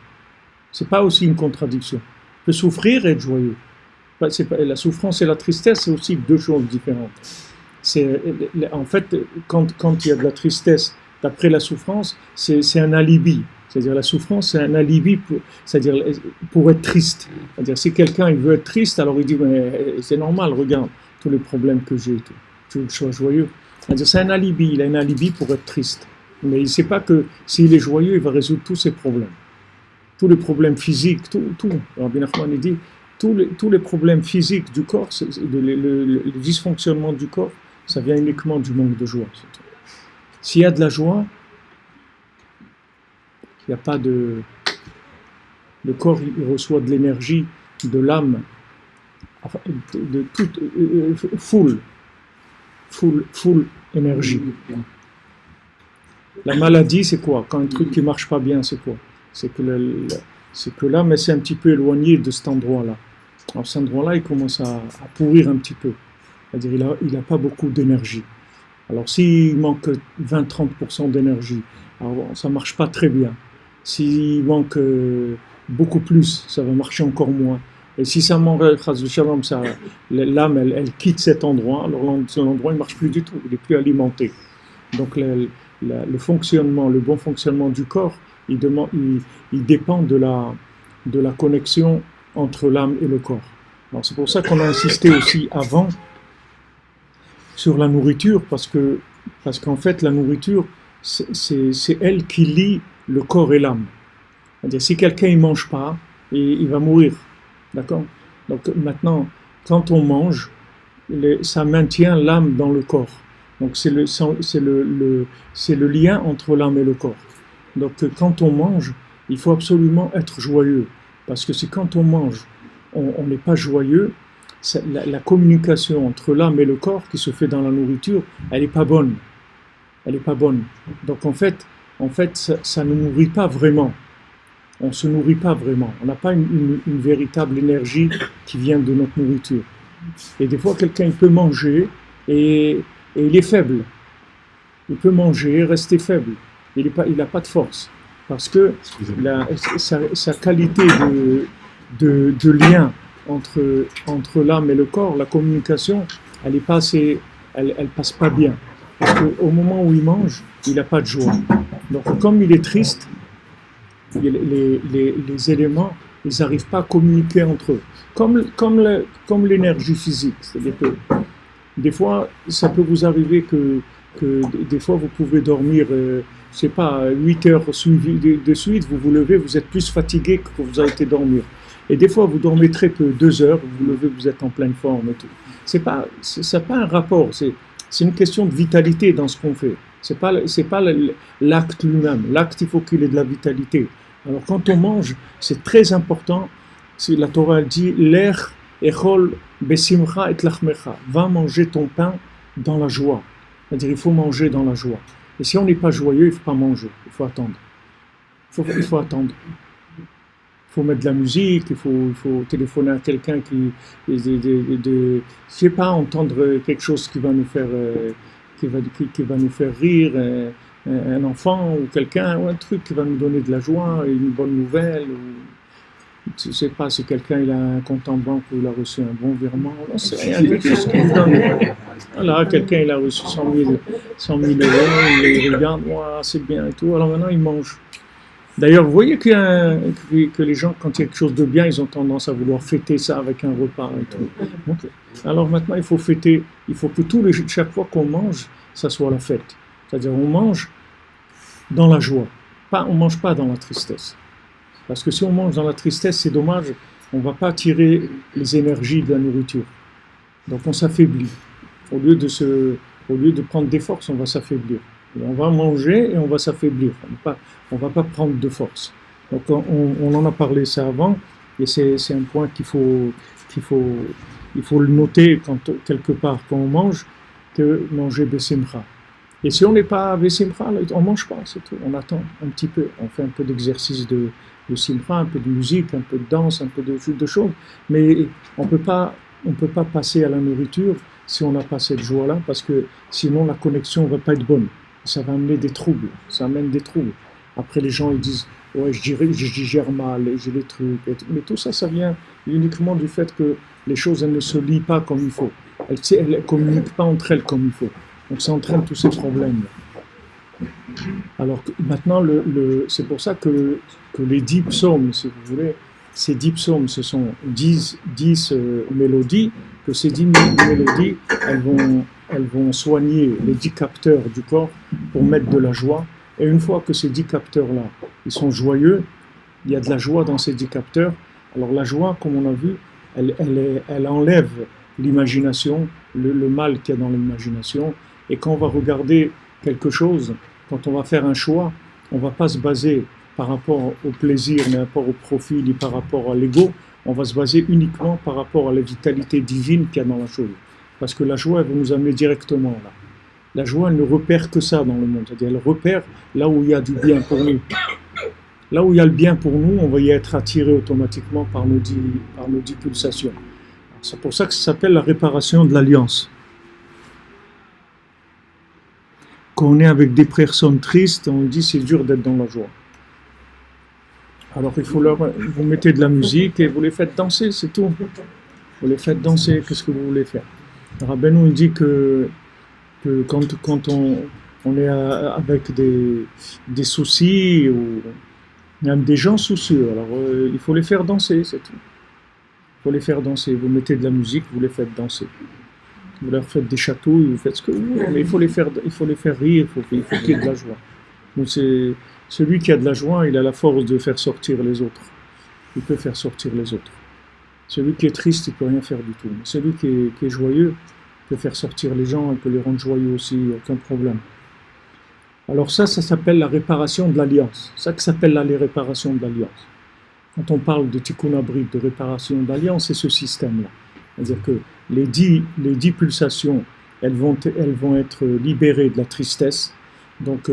Speaker 3: Ce n'est pas aussi une contradiction. Il peut souffrir et être joyeux. La souffrance et la tristesse, c'est aussi deux choses différentes. En fait, quand il y a de la tristesse, d'après la souffrance, c'est un alibi. C'est-à-dire la souffrance, c'est un alibi pour être triste. C'est-à-dire si quelqu'un il veut être triste, alors il dit mais c'est normal, regarde tous les problèmes que j'ai, tu veux que je sois joyeux. C'est-à-dire c'est un alibi, il a un alibi pour être triste. Mais il ne sait pas que s'il est joyeux, il va résoudre tous ses problèmes. Tous les problèmes physiques, tout. Rabbi Nachman il dit tous les problèmes physiques du corps, le dysfonctionnement du corps, ça vient uniquement du manque de joie. S'il y a de la joie, il n'y a pas de... Le corps, il reçoit de l'énergie, de l'âme, de toute... full énergie. La maladie, c'est quoi? Quand un truc qui ne marche pas bien, c'est quoi? C'est que l'âme, elle s'est un petit peu éloignée de cet endroit-là. Alors cet endroit-là, il commence à pourrir un petit peu. C'est-à-dire il n'a pas beaucoup d'énergie. Alors s'il manque 20-30% d'énergie, alors ça ne marche pas très bien. S'il manque beaucoup plus, ça va marcher encore moins. Et si ça manque, l'âme, elle quitte cet endroit, alors l'endroit ne marche plus du tout, il n'est plus alimenté. Donc le bon fonctionnement du corps, il dépend de la connexion entre l'âme et le corps. Alors c'est pour ça qu'on a insisté aussi avant sur la nourriture, parce qu'en fait la nourriture, c'est elle qui lie le corps et l'âme. C'est-à-dire si quelqu'un ne mange pas, il va mourir. D'accord? Donc maintenant, quand on mange, ça maintient l'âme dans le corps. Donc c'est le lien entre l'âme et le corps. Donc quand on mange, il faut absolument être joyeux. Parce que c'est quand on mange, on n'est pas joyeux, la communication entre l'âme et le corps qui se fait dans la nourriture, elle n'est pas bonne. Elle n'est pas bonne. Donc en fait ça ne nourrit pas vraiment. On ne se nourrit pas vraiment. On n'a pas une véritable énergie qui vient de notre nourriture. Et des fois, quelqu'un il peut manger et il est faible. Il peut manger et rester faible. Il n'a pas de force. Parce que sa qualité de lien entre l'âme et le corps, la communication, elle passe pas bien. Parce qu'au moment où il mange, il n'a pas de joie. Donc comme il est triste, les éléments, ils n'arrivent pas à communiquer entre eux. Comme l'énergie physique. C'est-à-dire que des fois, ça peut vous arriver que des fois, vous pouvez dormir, 8 heures de suite, vous vous levez, vous êtes plus fatigué que vous avez été dormir. Et des fois, vous dormez très peu, 2 heures, vous vous levez, vous êtes en pleine forme et tout. Ça n'a pas un rapport, c'est une question de vitalité dans ce qu'on fait. C'est pas l'acte lui-même. L'acte, il faut qu'il ait de la vitalité. Alors quand on mange, c'est très important. La Torah dit l'er echol besimcha et lachmecha. Va manger ton pain dans la joie. C'est-à-dire il faut manger dans la joie. Et si on n'est pas joyeux, il ne faut pas manger. Il faut attendre. Il faut attendre. Il faut mettre de la musique. Il faut téléphoner à quelqu'un je sais pas, entendre quelque chose qui va nous faire qui va nous faire rire. Un enfant ou quelqu'un, ou un truc qui va nous donner de la joie, une bonne nouvelle, ou je ne sais pas si quelqu'un il a un compte en banque ou il a reçu un bon virement, non, c'est rien, quelque chose qui nous donne. Voilà, quelqu'un il a reçu 100 000 euros, il regarde, wow, c'est bien et tout, alors maintenant il mange. D'ailleurs, vous voyez que les gens, quand il y a quelque chose de bien, ils ont tendance à vouloir fêter ça avec un repas et tout. Donc, alors maintenant il faut fêter, il faut que chaque fois qu'on mange, ça soit la fête. C'est-à-dire on mange dans la joie, on ne mange pas dans la tristesse. Parce que si on mange dans la tristesse, c'est dommage, on ne va pas tirer les énergies de la nourriture. Donc on s'affaiblit. Au lieu de prendre des forces, on va s'affaiblir. Et on va manger et on va s'affaiblir. On ne va pas prendre de force. Donc on en a parlé ça avant, et c'est un point qu'il faut le noter quelque part quand on mange, que manger besimcha. Et si on n'est pas besimcha, on ne mange pas, c'est tout. On attend un petit peu. On fait un peu d'exercice de simcha, un peu de musique, un peu de danse, un peu de choses. Mais on ne peut pas passer à la nourriture si on n'a pas cette joie-là, parce que sinon la connexion ne va pas être bonne. Ça va amener des troubles. Ça amène des troubles. Après, les gens ils disent « Ouais, je digère mal, j'ai les trucs. » Mais tout ça, ça vient uniquement du fait que les choses elles ne se lient pas comme il faut. elles ne communiquent pas entre elles comme il faut. Donc ça entraîne tous ces problèmes. Alors maintenant, c'est pour ça que les 10 psaumes, si vous voulez, ces 10 psaumes, ce sont 10 mélodies, que ces 10 mélodies, elles vont soigner les 10 capteurs du corps pour mettre de la joie. Et une fois que ces 10 capteurs-là, ils sont joyeux, il y a de la joie dans ces 10 capteurs. Alors la joie, comme on a vu, elle enlève l'imagination, le mal qu'il y a dans l'imagination. Et quand on va regarder quelque chose, quand on va faire un choix, on ne va pas se baser par rapport au plaisir, mais par rapport au profit, ni par rapport à l'ego. On va se baser uniquement par rapport à la vitalité divine qu'il y a dans la chose. Parce que la joie, elle va nous amener directement là. La joie, elle ne repère que ça dans le monde. C'est-à-dire, elle repère là où il y a du bien pour nous. Là où il y a le bien pour nous, on va y être attiré automatiquement par nos 10 pulsations. C'est pour ça que ça s'appelle la réparation de l'alliance. Quand on est avec des personnes tristes, on dit c'est dur d'être dans la joie. Alors vous mettez de la musique et vous les faites danser, c'est tout. Vous les faites danser, qu'est-ce que vous voulez faire? Rabbeinu dit que quand on est avec des soucis ou même des gens soucieux, alors il faut les faire danser, c'est tout. Il faut les faire danser. Vous mettez de la musique, vous les faites danser. Vous leur faites des chatouilles, vous faites ce que vous voulez, mais il faut les faire rire, il faut qu'il y ait de la joie. Donc celui qui a de la joie, il a la force de faire sortir les autres. Il peut faire sortir les autres. Celui qui est triste, il ne peut rien faire du tout. Mais celui qui est joyeux, peut faire sortir les gens, il peut les rendre joyeux aussi, aucun problème. Alors ça s'appelle la réparation de l'alliance. Ça que s'appelle la réparation de l'alliance. Quand on parle de tikkun abrit, de réparation d'alliance, c'est ce système-là. C'est-à-dire que les 10 pulsations, elles vont être libérées de la tristesse. Donc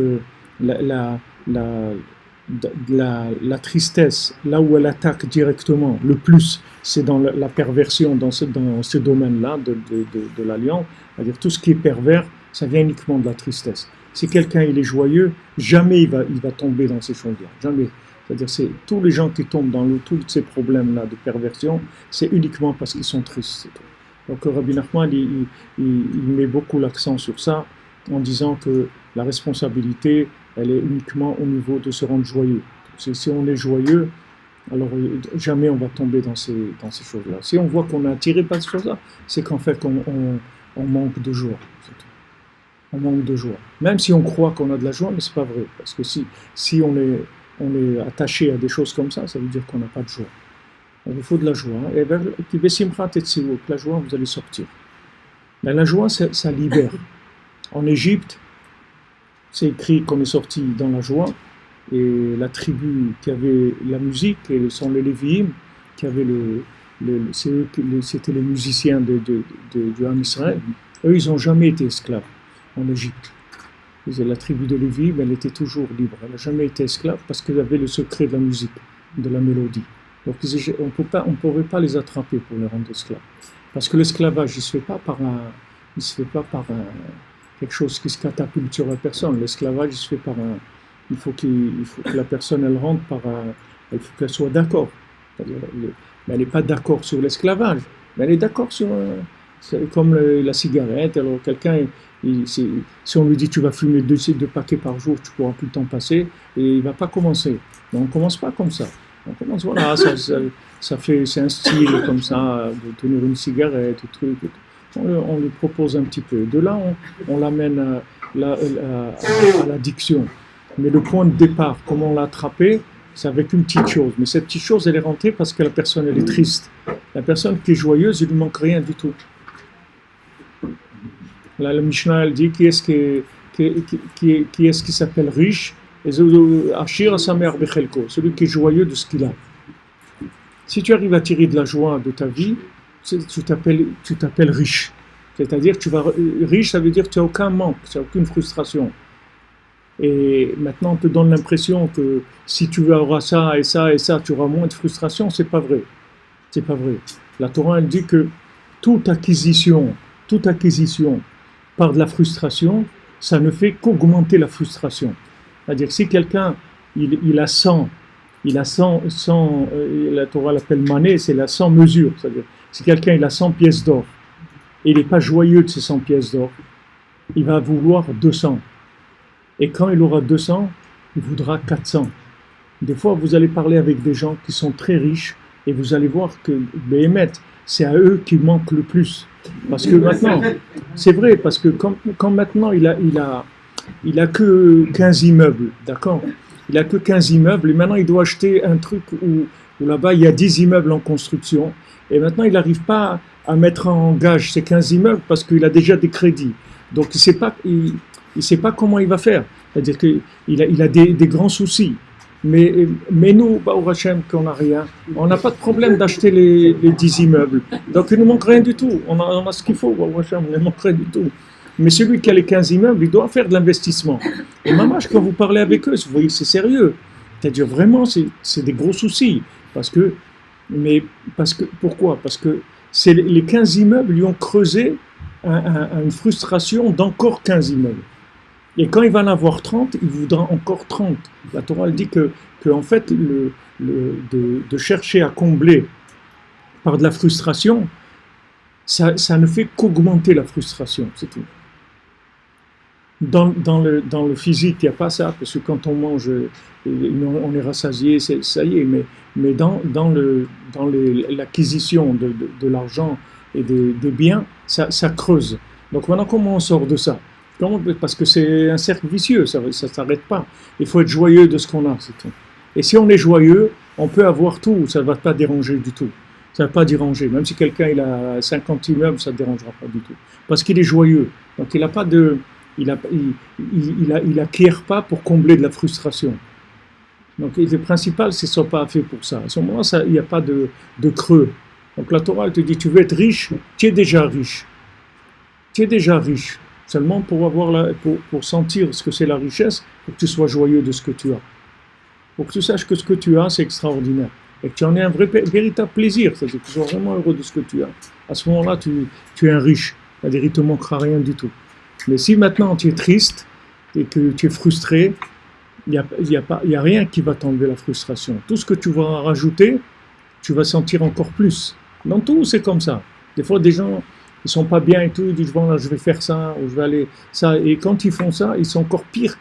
Speaker 3: la tristesse, là où elle attaque directement, le plus, c'est dans la perversion, dans ce domaine-là de l'alliance. C'est-à-dire tout ce qui est pervers, ça vient uniquement de la tristesse. Si quelqu'un il est joyeux, jamais il va tomber dans ces choses-là. Jamais. C'est-à-dire c'est tous les gens qui tombent dans tous ces problèmes-là de perversion, c'est uniquement parce qu'ils sont tristes. C'est tout. Donc Rabbi Nachman, il met beaucoup l'accent sur ça, en disant que la responsabilité, elle est uniquement au niveau de se rendre joyeux. Si on est joyeux, alors jamais on va tomber dans ces choses-là. Si on voit qu'on est attiré par ces choses-là, c'est qu'en fait on manque de joie. C'est tout. On manque de joie. Même si on croit qu'on a de la joie, mais c'est pas vrai. Parce que si on est attaché à des choses comme ça, ça veut dire qu'on n'a pas de joie. Il vous faut de la joie. Et vers la joie, vous allez sortir. Mais la joie, ça libère. En Égypte, c'est écrit qu'on est sorti dans la joie. Et la tribu qui avait la musique, et sont les Lévi'im, qui avaient c'était les musiciens du Ham Israël. Eux, ils n'ont jamais été esclaves en Égypte. La tribu de Lévi, elle était toujours libre. Elle n'a jamais été esclave parce qu'elle avait le secret de la musique, de la mélodie. Donc on ne pourrait pas les attraper pour les rendre esclaves. Parce que l'esclavage, il ne se fait pas par quelque chose qui se catapulte sur la personne. L'esclavage, il se fait par il faut que la personne, elle rentre il faut qu'elle soit d'accord. Mais elle n'est pas d'accord sur l'esclavage, mais elle est d'accord sur... C'est comme la cigarette. Alors quelqu'un, si on lui dit tu vas fumer 2 paquets par jour, tu ne pourras plus le temps passer, et il ne va pas commencer. Mais on ne commence pas comme ça. On commence, voilà, c'est un style comme ça, de tenir une cigarette, tout truc. On lui propose un petit peu. De là, on l'amène à l'addiction. Mais le point de départ, comment on l'a attrapé, c'est avec une petite chose. Mais cette petite chose, elle est rentrée parce que la personne, elle est triste. La personne qui est joyeuse, il ne lui manque rien du tout. Là, le Mishnah, elle dit qui est-ce qui s'appelle riche? Celui qui est joyeux de ce qu'il a. Si tu arrives à tirer de la joie de ta vie, tu t'appelles riche. C'est-à-dire riche, ça veut dire que tu n'as aucun manque, tu n'as aucune frustration. Et maintenant, on te donne l'impression que si tu auras ça et ça et ça, tu auras moins de frustration. C'est pas vrai. C'est pas vrai. La Torah, elle dit que toute acquisition par de la frustration, ça ne fait qu'augmenter la frustration. C'est-à-dire que si quelqu'un, il a 100, la Torah l'appelle mané, c'est la 100 mesure. C'est-à-dire, si quelqu'un il a 100 pièces d'or, et il n'est pas joyeux de ces 100 pièces d'or, il va vouloir 200. Et quand il aura 200, il voudra 400. Des fois, vous allez parler avec des gens qui sont très riches et vous allez voir que, Béhémet, c'est à eux qu'il manque le plus. Parce que maintenant, c'est vrai, parce que quand maintenant il a que 15 immeubles, d'accord? Il a que 15 immeubles et maintenant il doit acheter un truc où là-bas il y a 10 immeubles en construction et maintenant il n'arrive pas à mettre en gage ces 15 immeubles parce qu'il a déjà des crédits. Donc il sait pas comment il va faire. C'est-à-dire qu'il a des grands soucis. Mais nous, au Hachem, qu'on n'a rien, on n'a pas de problème d'acheter les 10 immeubles. Donc il ne nous manque rien du tout. On a ce qu'il faut, au Hachem, il ne manque rien du tout. Mais celui qui a les 15 immeubles, il doit faire de l'investissement. Et Mamash, quand vous parlez avec eux, vous voyez que c'est sérieux. C'est-à-dire vraiment, c'est des gros soucis. Pourquoi? Parce que les 15 immeubles lui ont creusé une frustration d'encore 15 immeubles. Et quand il va en avoir 30, il voudra encore 30. La Torah elle dit que en fait, de chercher à combler par de la frustration, ça ne fait qu'augmenter la frustration, c'est tout. Dans le physique, il n'y a pas ça, parce que quand on mange, on est rassasié, ça y est, mais dans l'acquisition de l'argent et des biens, ça creuse. Donc maintenant, comment on sort de ça? Parce que c'est un cercle vicieux, ça ne s'arrête pas. Il faut être joyeux de ce qu'on a, c'est tout. Et si on est joyeux, on peut avoir tout, ça ne va pas déranger du tout. Ça ne va pas déranger. Même si quelqu'un il a 50 immeubles, ça ne dérangera pas du tout. Parce qu'il est joyeux. Donc il n'a pas de... Il acquiert pas pour combler de la frustration. Donc le principal, c'est que ce soit pas fait pour ça. À ce moment-là, il n'y a pas de creux. Donc la Torah, elle te dit, tu veux être riche, tu es déjà riche. Tu es déjà riche. Seulement pour sentir ce que c'est la richesse, il faut que tu sois joyeux de ce que tu as. Pour que tu saches que ce que tu as, c'est extraordinaire. Et que tu en aies un véritable plaisir. C'est-à-dire que tu sois vraiment heureux de ce que tu as. À ce moment-là, tu es un riche. C'est-à-dire qu'il ne te manquera rien du tout. Mais si maintenant tu es triste et que tu es frustré, il n'y a rien qui va t'enlever la frustration. Tout ce que tu vas rajouter, tu vas sentir encore plus. Dans tout, c'est comme ça. Des fois, des gens... ils sont pas bien et tout, ils disent bon là je vais faire ça, ou je vais aller ça, et quand ils font ça, ils sont encore pires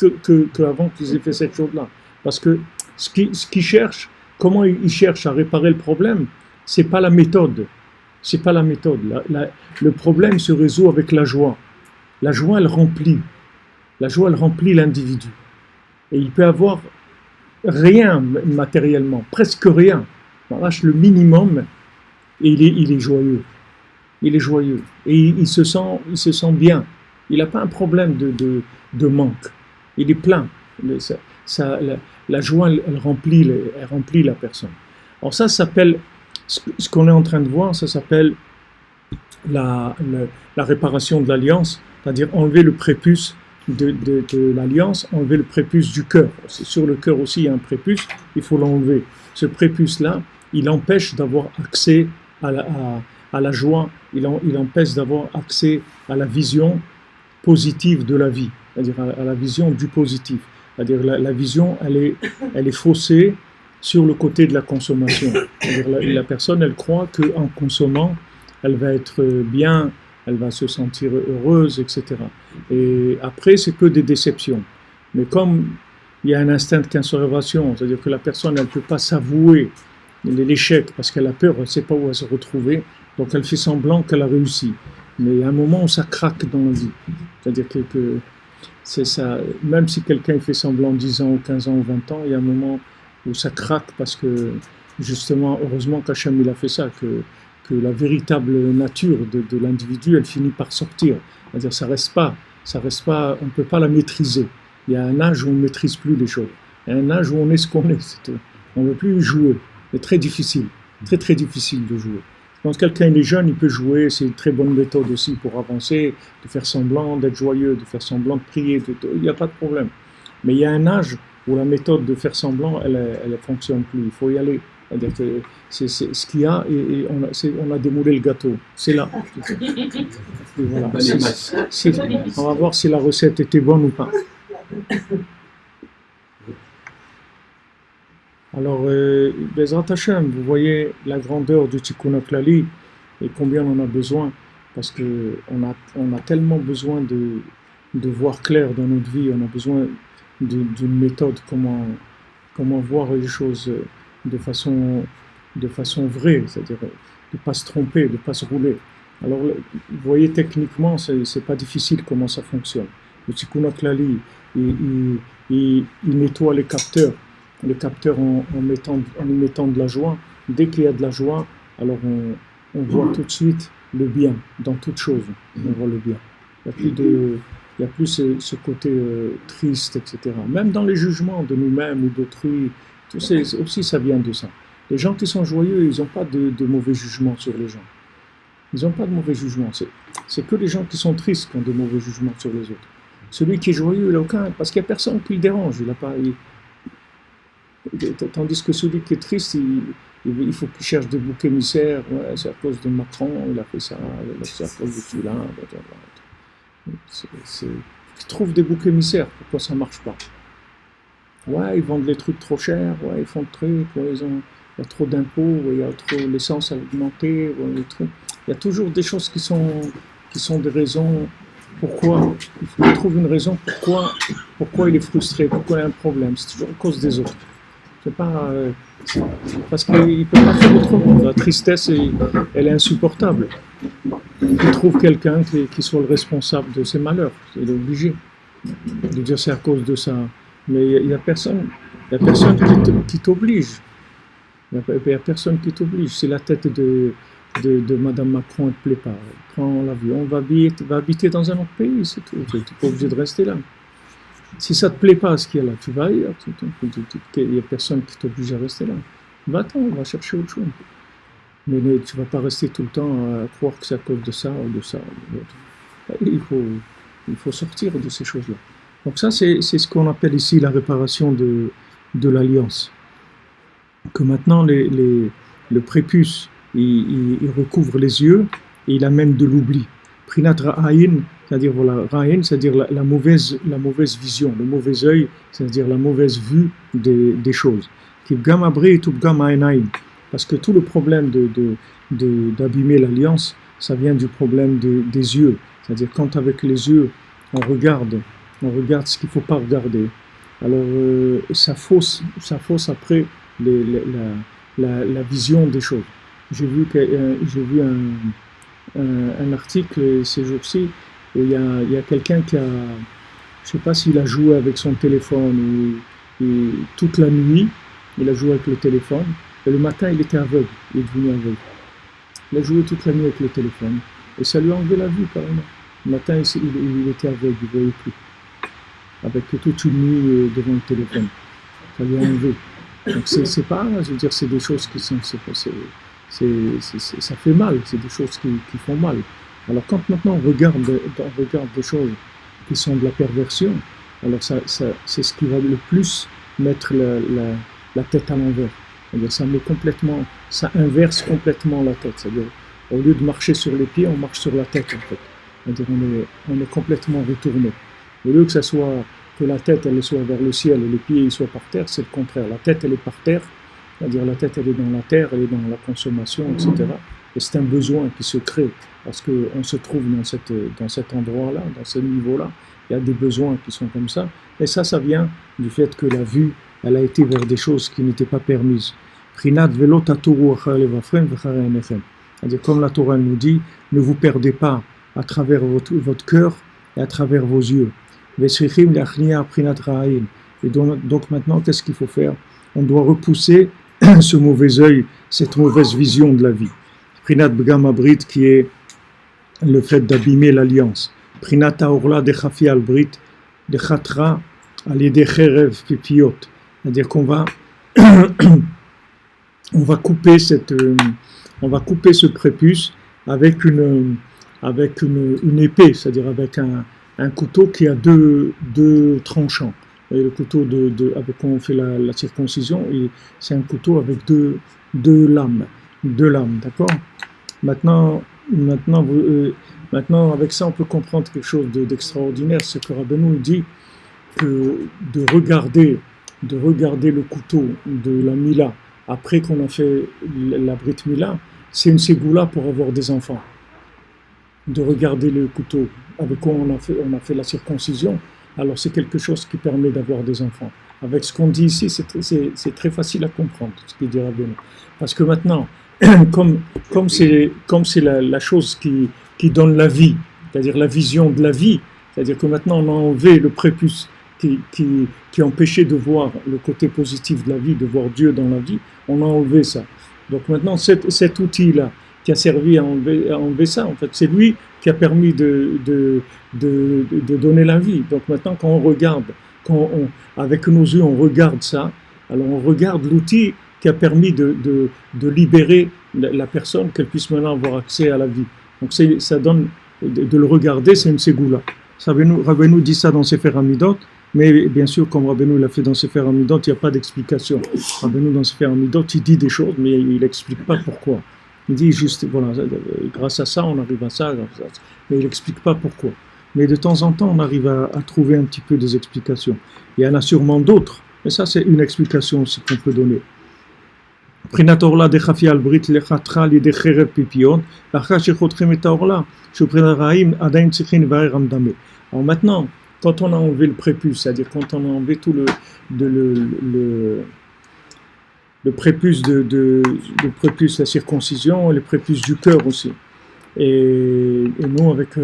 Speaker 3: qu'avant qu'ils aient fait cette chose-là. Parce que ce qu'ils cherchent, comment ils cherchent à réparer le problème, c'est pas la méthode. C'est pas la méthode. Le problème se résout avec la joie. La joie, elle remplit. La joie, elle remplit l'individu. Et il peut avoir rien matériellement, presque rien. On lâche le minimum et il est joyeux. Il est joyeux et il se sent bien. Il n'a pas un problème de manque. Il est plein. La joie, elle remplit la personne. Alors ça s'appelle, ce qu'on est en train de voir, ça s'appelle la réparation de l'alliance, c'est-à-dire enlever le prépuce de l'alliance, enlever le prépuce du cœur. Sur le cœur aussi, il y a un prépuce, il faut l'enlever. Ce prépuce-là, il empêche d'avoir accès à la joie, il empêche d'avoir accès à la vision positive de la vie, c'est-à-dire à la vision du positif. C'est-à-dire la vision, elle est faussée sur le côté de la consommation. C'est-à-dire la personne, elle croit qu'en consommant, elle va être bien, elle va se sentir heureuse, etc. Et après, c'est que des déceptions. Mais comme il y a un instinct de conservation, c'est-à-dire que la personne, elle ne peut pas s'avouer l'échec parce qu'elle a peur, elle ne sait pas où elle se retrouver, donc elle fait semblant qu'elle a réussi. Mais il y a un moment où ça craque dans la vie. C'est-à-dire que c'est ça, même si quelqu'un fait semblant 10 ans ou 15 ans ou 20 ans, il y a un moment où ça craque parce que justement, heureusement qu'Hachem il a fait ça, que la véritable nature de l'individu, elle finit par sortir. C'est-à-dire ça reste pas, on ne peut pas la maîtriser. Il y a un âge où on ne maîtrise plus les choses. Il y a un âge où on est ce qu'on est, c'est tout. On ne veut plus jouer. C'est très difficile, très très difficile de jouer. Quand quelqu'un est jeune, il peut jouer, c'est une très bonne méthode aussi pour avancer, de faire semblant d'être joyeux, de faire semblant de prier, il n'y a pas de problème. Mais il y a un âge où la méthode de faire semblant, elle ne fonctionne plus, il faut y aller. C'est-à-dire que c'est ce qu'il y a et on a démoulé le gâteau, c'est là. Et voilà. On va voir si la recette était bonne ou pas. Alors, Bezrat Hashem, vous voyez la grandeur du Tikkun HaKlali et combien on en a besoin. parce qu'on a tellement besoin de voir clair dans notre vie, on a besoin d'une méthode, comment voir les choses de façon vraie, c'est-à-dire de ne pas se tromper, de ne pas se rouler. Alors, vous voyez, techniquement, c'est pas difficile comment ça fonctionne. Le Tikkun HaKlali, il nettoie les capteurs en y mettant de la joie. Dès qu'il y a de la joie, alors on voit tout de suite le bien dans toute chose. On voit le bien. Il n'y a plus ce côté triste, etc. Même dans les jugements de nous-mêmes ou d'autrui, aussi ça vient de ça. Les gens qui sont joyeux, ils n'ont pas de mauvais jugements sur les gens. Ils n'ont pas de mauvais jugements. C'est que les gens qui sont tristes qui ont de mauvais jugements sur les autres. Celui qui est joyeux, il n'a aucun, parce qu'il n'y a personne qui le dérange. Tandis que celui qui est triste, il faut qu'il cherche des boucs émissaires. Ouais, c'est à cause de Macron, il a fait ça, c'est à cause de celui-là. Ils trouvent des boucs émissaires. Pourquoi ça ne marche pas? Ouais, ils vendent les trucs trop chers. Ouais, ils font le truc. Ouais, il y a trop d'impôts. Il y a trop l'essence à augmenter. Ouais, il y a toujours des choses qui sont des raisons. Pourquoi? Il faut qu'il trouve une raison pourquoi il est frustré, pourquoi il a un problème. C'est toujours à cause des autres. C'est pas parce qu'il ne peut pas faire autrement. La tristesse, elle est insupportable. Il trouve quelqu'un qui soit le responsable de ses malheurs. Il est obligé de dire c'est à cause de ça. Mais il n'y a personne qui t'oblige. Il n'y a personne qui t'oblige. Si la tête de Madame Macron ne te plaît pas, prends l'avion, va habiter dans un autre pays, c'est tout. Tu n'es pas obligé de rester là. Si ça ne te plaît pas ce qu'il y a là, tu vas ailleurs. Il n'y a personne qui t'oblige à rester là. Va-t'en, va chercher autre chose. Mais tu ne vas pas rester tout le temps à croire que c'est à cause de ça ou de ça. Ou d'autre. Il faut sortir de ces choses-là. Donc ça, c'est ce qu'on appelle ici la réparation de l'alliance. Que maintenant, le prépuce, il recouvre les yeux et il amène de l'oubli. Prinat Ra'ayin, c'est-à-dire Ra'ayin, c'est-à-dire la mauvaise vision, le mauvais œil, c'est-à-dire la mauvaise vue des choses. Kibgam Abri et Tubgam Ainayin. Parce que tout le problème d'abîmer l'alliance, ça vient du problème des yeux. C'est-à-dire quand avec les yeux, on regarde ce qu'il ne faut pas regarder. Alors ça fausse après la vision des choses. J'ai vu un article ces jours-ci où il y a quelqu'un qui a, je ne sais pas s'il a joué avec son téléphone ou toute la nuit, il a joué avec le téléphone et le matin il était aveugle, il est devenu aveugle. Il a joué toute la nuit avec le téléphone et ça lui a enlevé la vue carrément. Le matin il était aveugle, il ne voyait plus. Avec toute une nuit devant le téléphone. Ça lui a enlevé. Donc c'est pas, je veux dire, c'est des choses qui sont, ça fait mal, c'est des choses qui font mal. Alors quand maintenant on regarde des choses qui sont de la perversion, alors c'est ce qui va le plus mettre la tête à l'envers. C'est-à-dire ça inverse complètement la tête. C'est-à-dire au lieu de marcher sur les pieds, on marche sur la tête en fait. C'est-à-dire on est complètement retourné. Au lieu que la tête elle soit vers le ciel et les pieds ils soient par terre, c'est le contraire. La tête elle est par terre, c'est-à-dire la tête elle est dans la terre, elle est dans la consommation, etc. Et c'est un besoin qui se crée parce qu'on se trouve dans cet endroit-là, dans ce niveau-là. Il y a des besoins qui sont comme ça. Et ça vient du fait que la vue, elle a été vers des choses qui n'étaient pas permises. C'est-à-dire comme la Torah nous dit, ne vous perdez pas à travers votre cœur et à travers vos yeux. Et donc maintenant, qu'est-ce qu'il faut faire? On doit repousser ce mauvais œil, cette mauvaise vision de la vie. Prinat Bgam Abrit, qui est le fait d'abîmer l'alliance. Prinat Aorla de Chafi al Brit, de Chatra, de Cherev Pipiot. C'est-à-dire qu'on va couper ce prépuce avec une épée, c'est-à-dire avec un couteau qui a deux tranchants. Et le couteau avec quand on fait la circoncision, c'est un couteau avec deux lames, d'accord? Maintenant, avec ça, on peut comprendre quelque chose d'extraordinaire. C'est que Rabbeinu dit que de regarder le couteau de la Mila après qu'on a fait la Brit Mila, c'est une ségoula pour avoir des enfants. de regarder le couteau avec quoi on a fait la circoncision, alors c'est quelque chose qui permet d'avoir des enfants. Avec ce qu'on dit ici, c'est très facile à comprendre, ce qu'il dit Rabbeinu. Parce que maintenant, comme c'est la chose qui donne la vie, c'est-à-dire la vision de la vie, c'est-à-dire que maintenant on a enlevé le prépuce qui empêchait de voir le côté positif de la vie, de voir Dieu dans la vie, on a enlevé ça. Donc maintenant, cet outil-là qui a servi à enlever ça, en fait, c'est lui qui a permis de donner la vie. Donc maintenant, quand on regarde, avec nos yeux, on regarde ça, alors on regarde l'outil qui a permis de libérer la personne, qu'elle puisse maintenant avoir accès à la vie. Donc ça donne, de le regarder, c'est une ségoula. Rabbeinu dit ça dans Sefer Hamidot, mais bien sûr, comme Rabbeinu l'a fait dans Sefer Hamidot, il n'y a pas d'explication. Rabbeinu dans Sefer Hamidot, il dit des choses, mais il n'explique pas pourquoi. Il dit juste, voilà, grâce à ça, on arrive à ça, mais il n'explique pas pourquoi. Mais de temps en temps, on arrive à trouver un petit peu des explications. Il y en a sûrement d'autres, mais ça, c'est une explication aussi qu'on peut donner. Alors maintenant, quand on a enlevé le prépuce, c'est-à-dire quand on a enlevé tout le prépuce le prépuce, la circoncision, et le prépuce du cœur aussi. Et nous, avec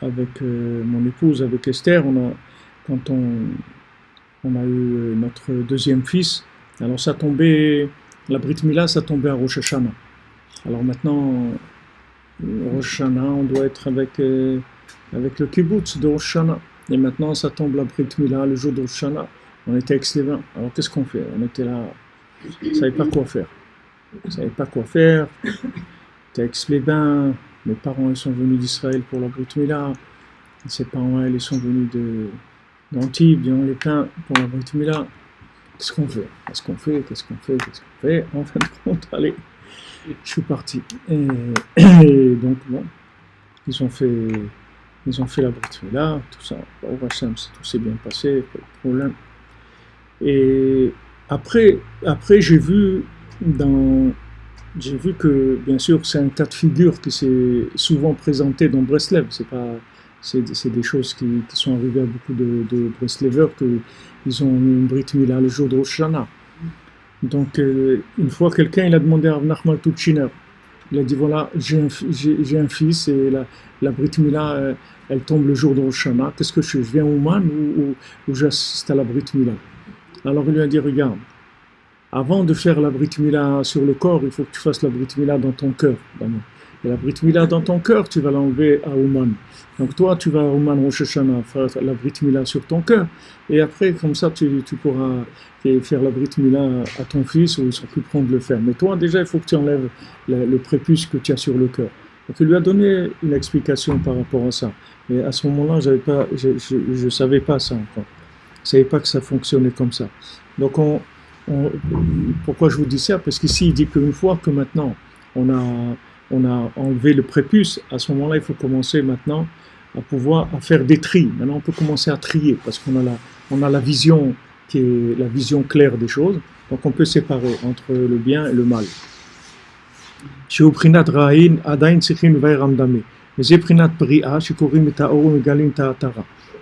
Speaker 3: mon épouse, avec Esther, quand on a eu notre deuxième fils, alors ça tombait, la Brit Mila, ça tombait à Rosh Hashanah. Alors maintenant, Rosh Hashanah, on doit être avec le kibbutz de Rosh Hashanah. Et maintenant, ça tombe la Brit Mila, le jour de Rosh Hashanah. On était avec les vins. Alors qu'est-ce qu'on fait? On était là, on ne savait pas quoi faire. On ne savait pas quoi faire. On était avec les bains. Mes parents, ils sont venus d'Israël pour la Brit Mila. Ses parents, ils sont venus d'Antibes, dans les pins pour la Brit Mila. Qu'est-ce qu'on fait? Qu'est-ce qu'on fait? En fin de compte, allez, je suis parti. Et donc, bon, ils ont fait la Brit Mila, tout ça. Au Hachem, tout s'est bien passé, pas de problème. Et après j'ai vu que, bien sûr, c'est un cas de figure qui s'est souvent présenté dans Breslev. C'est des choses qui sont arrivées à beaucoup de Breslevers, qu'ils ont eu une Brit Mila le jour de Rosh Hashanah. Donc, une fois, quelqu'un il a demandé à Rav Nachman Tutchiner. Il a dit, voilà, j'ai un fils et la Brit Mila, elle tombe le jour de Rosh Hashanah. Qu'est-ce que je fais? Je viens au Man ou j'assiste à la Brit Mila? Alors, il lui a dit, regarde, avant de faire la Brit Mila sur le corps, il faut que tu fasses la Brit Mila dans ton cœur. Et la Brit Mila dans ton cœur, tu vas l'enlever à Ouman. Donc toi, tu vas à Ouman Rosh Hashanah faire la Brit Mila sur ton cœur. Et après, comme ça, tu pourras faire la Brit Mila à ton fils, ou ils ne sont plus prêts de le faire. Mais toi, déjà, il faut que tu enlèves le prépuce que tu as sur le cœur. Donc il lui a donné une explication par rapport à ça. Mais à ce moment-là, je ne savais pas ça encore. Je ne savais pas que ça fonctionnait comme ça. Donc pourquoi je vous dis ça? Parce qu'ici, il dit qu'une fois que maintenant, on a enlevé le prépuce, à ce moment-là, il faut commencer maintenant à faire des tris. Maintenant, on peut commencer à trier, parce qu'on a la vision qui est la vision claire des choses. Donc, on peut séparer entre le bien et le mal.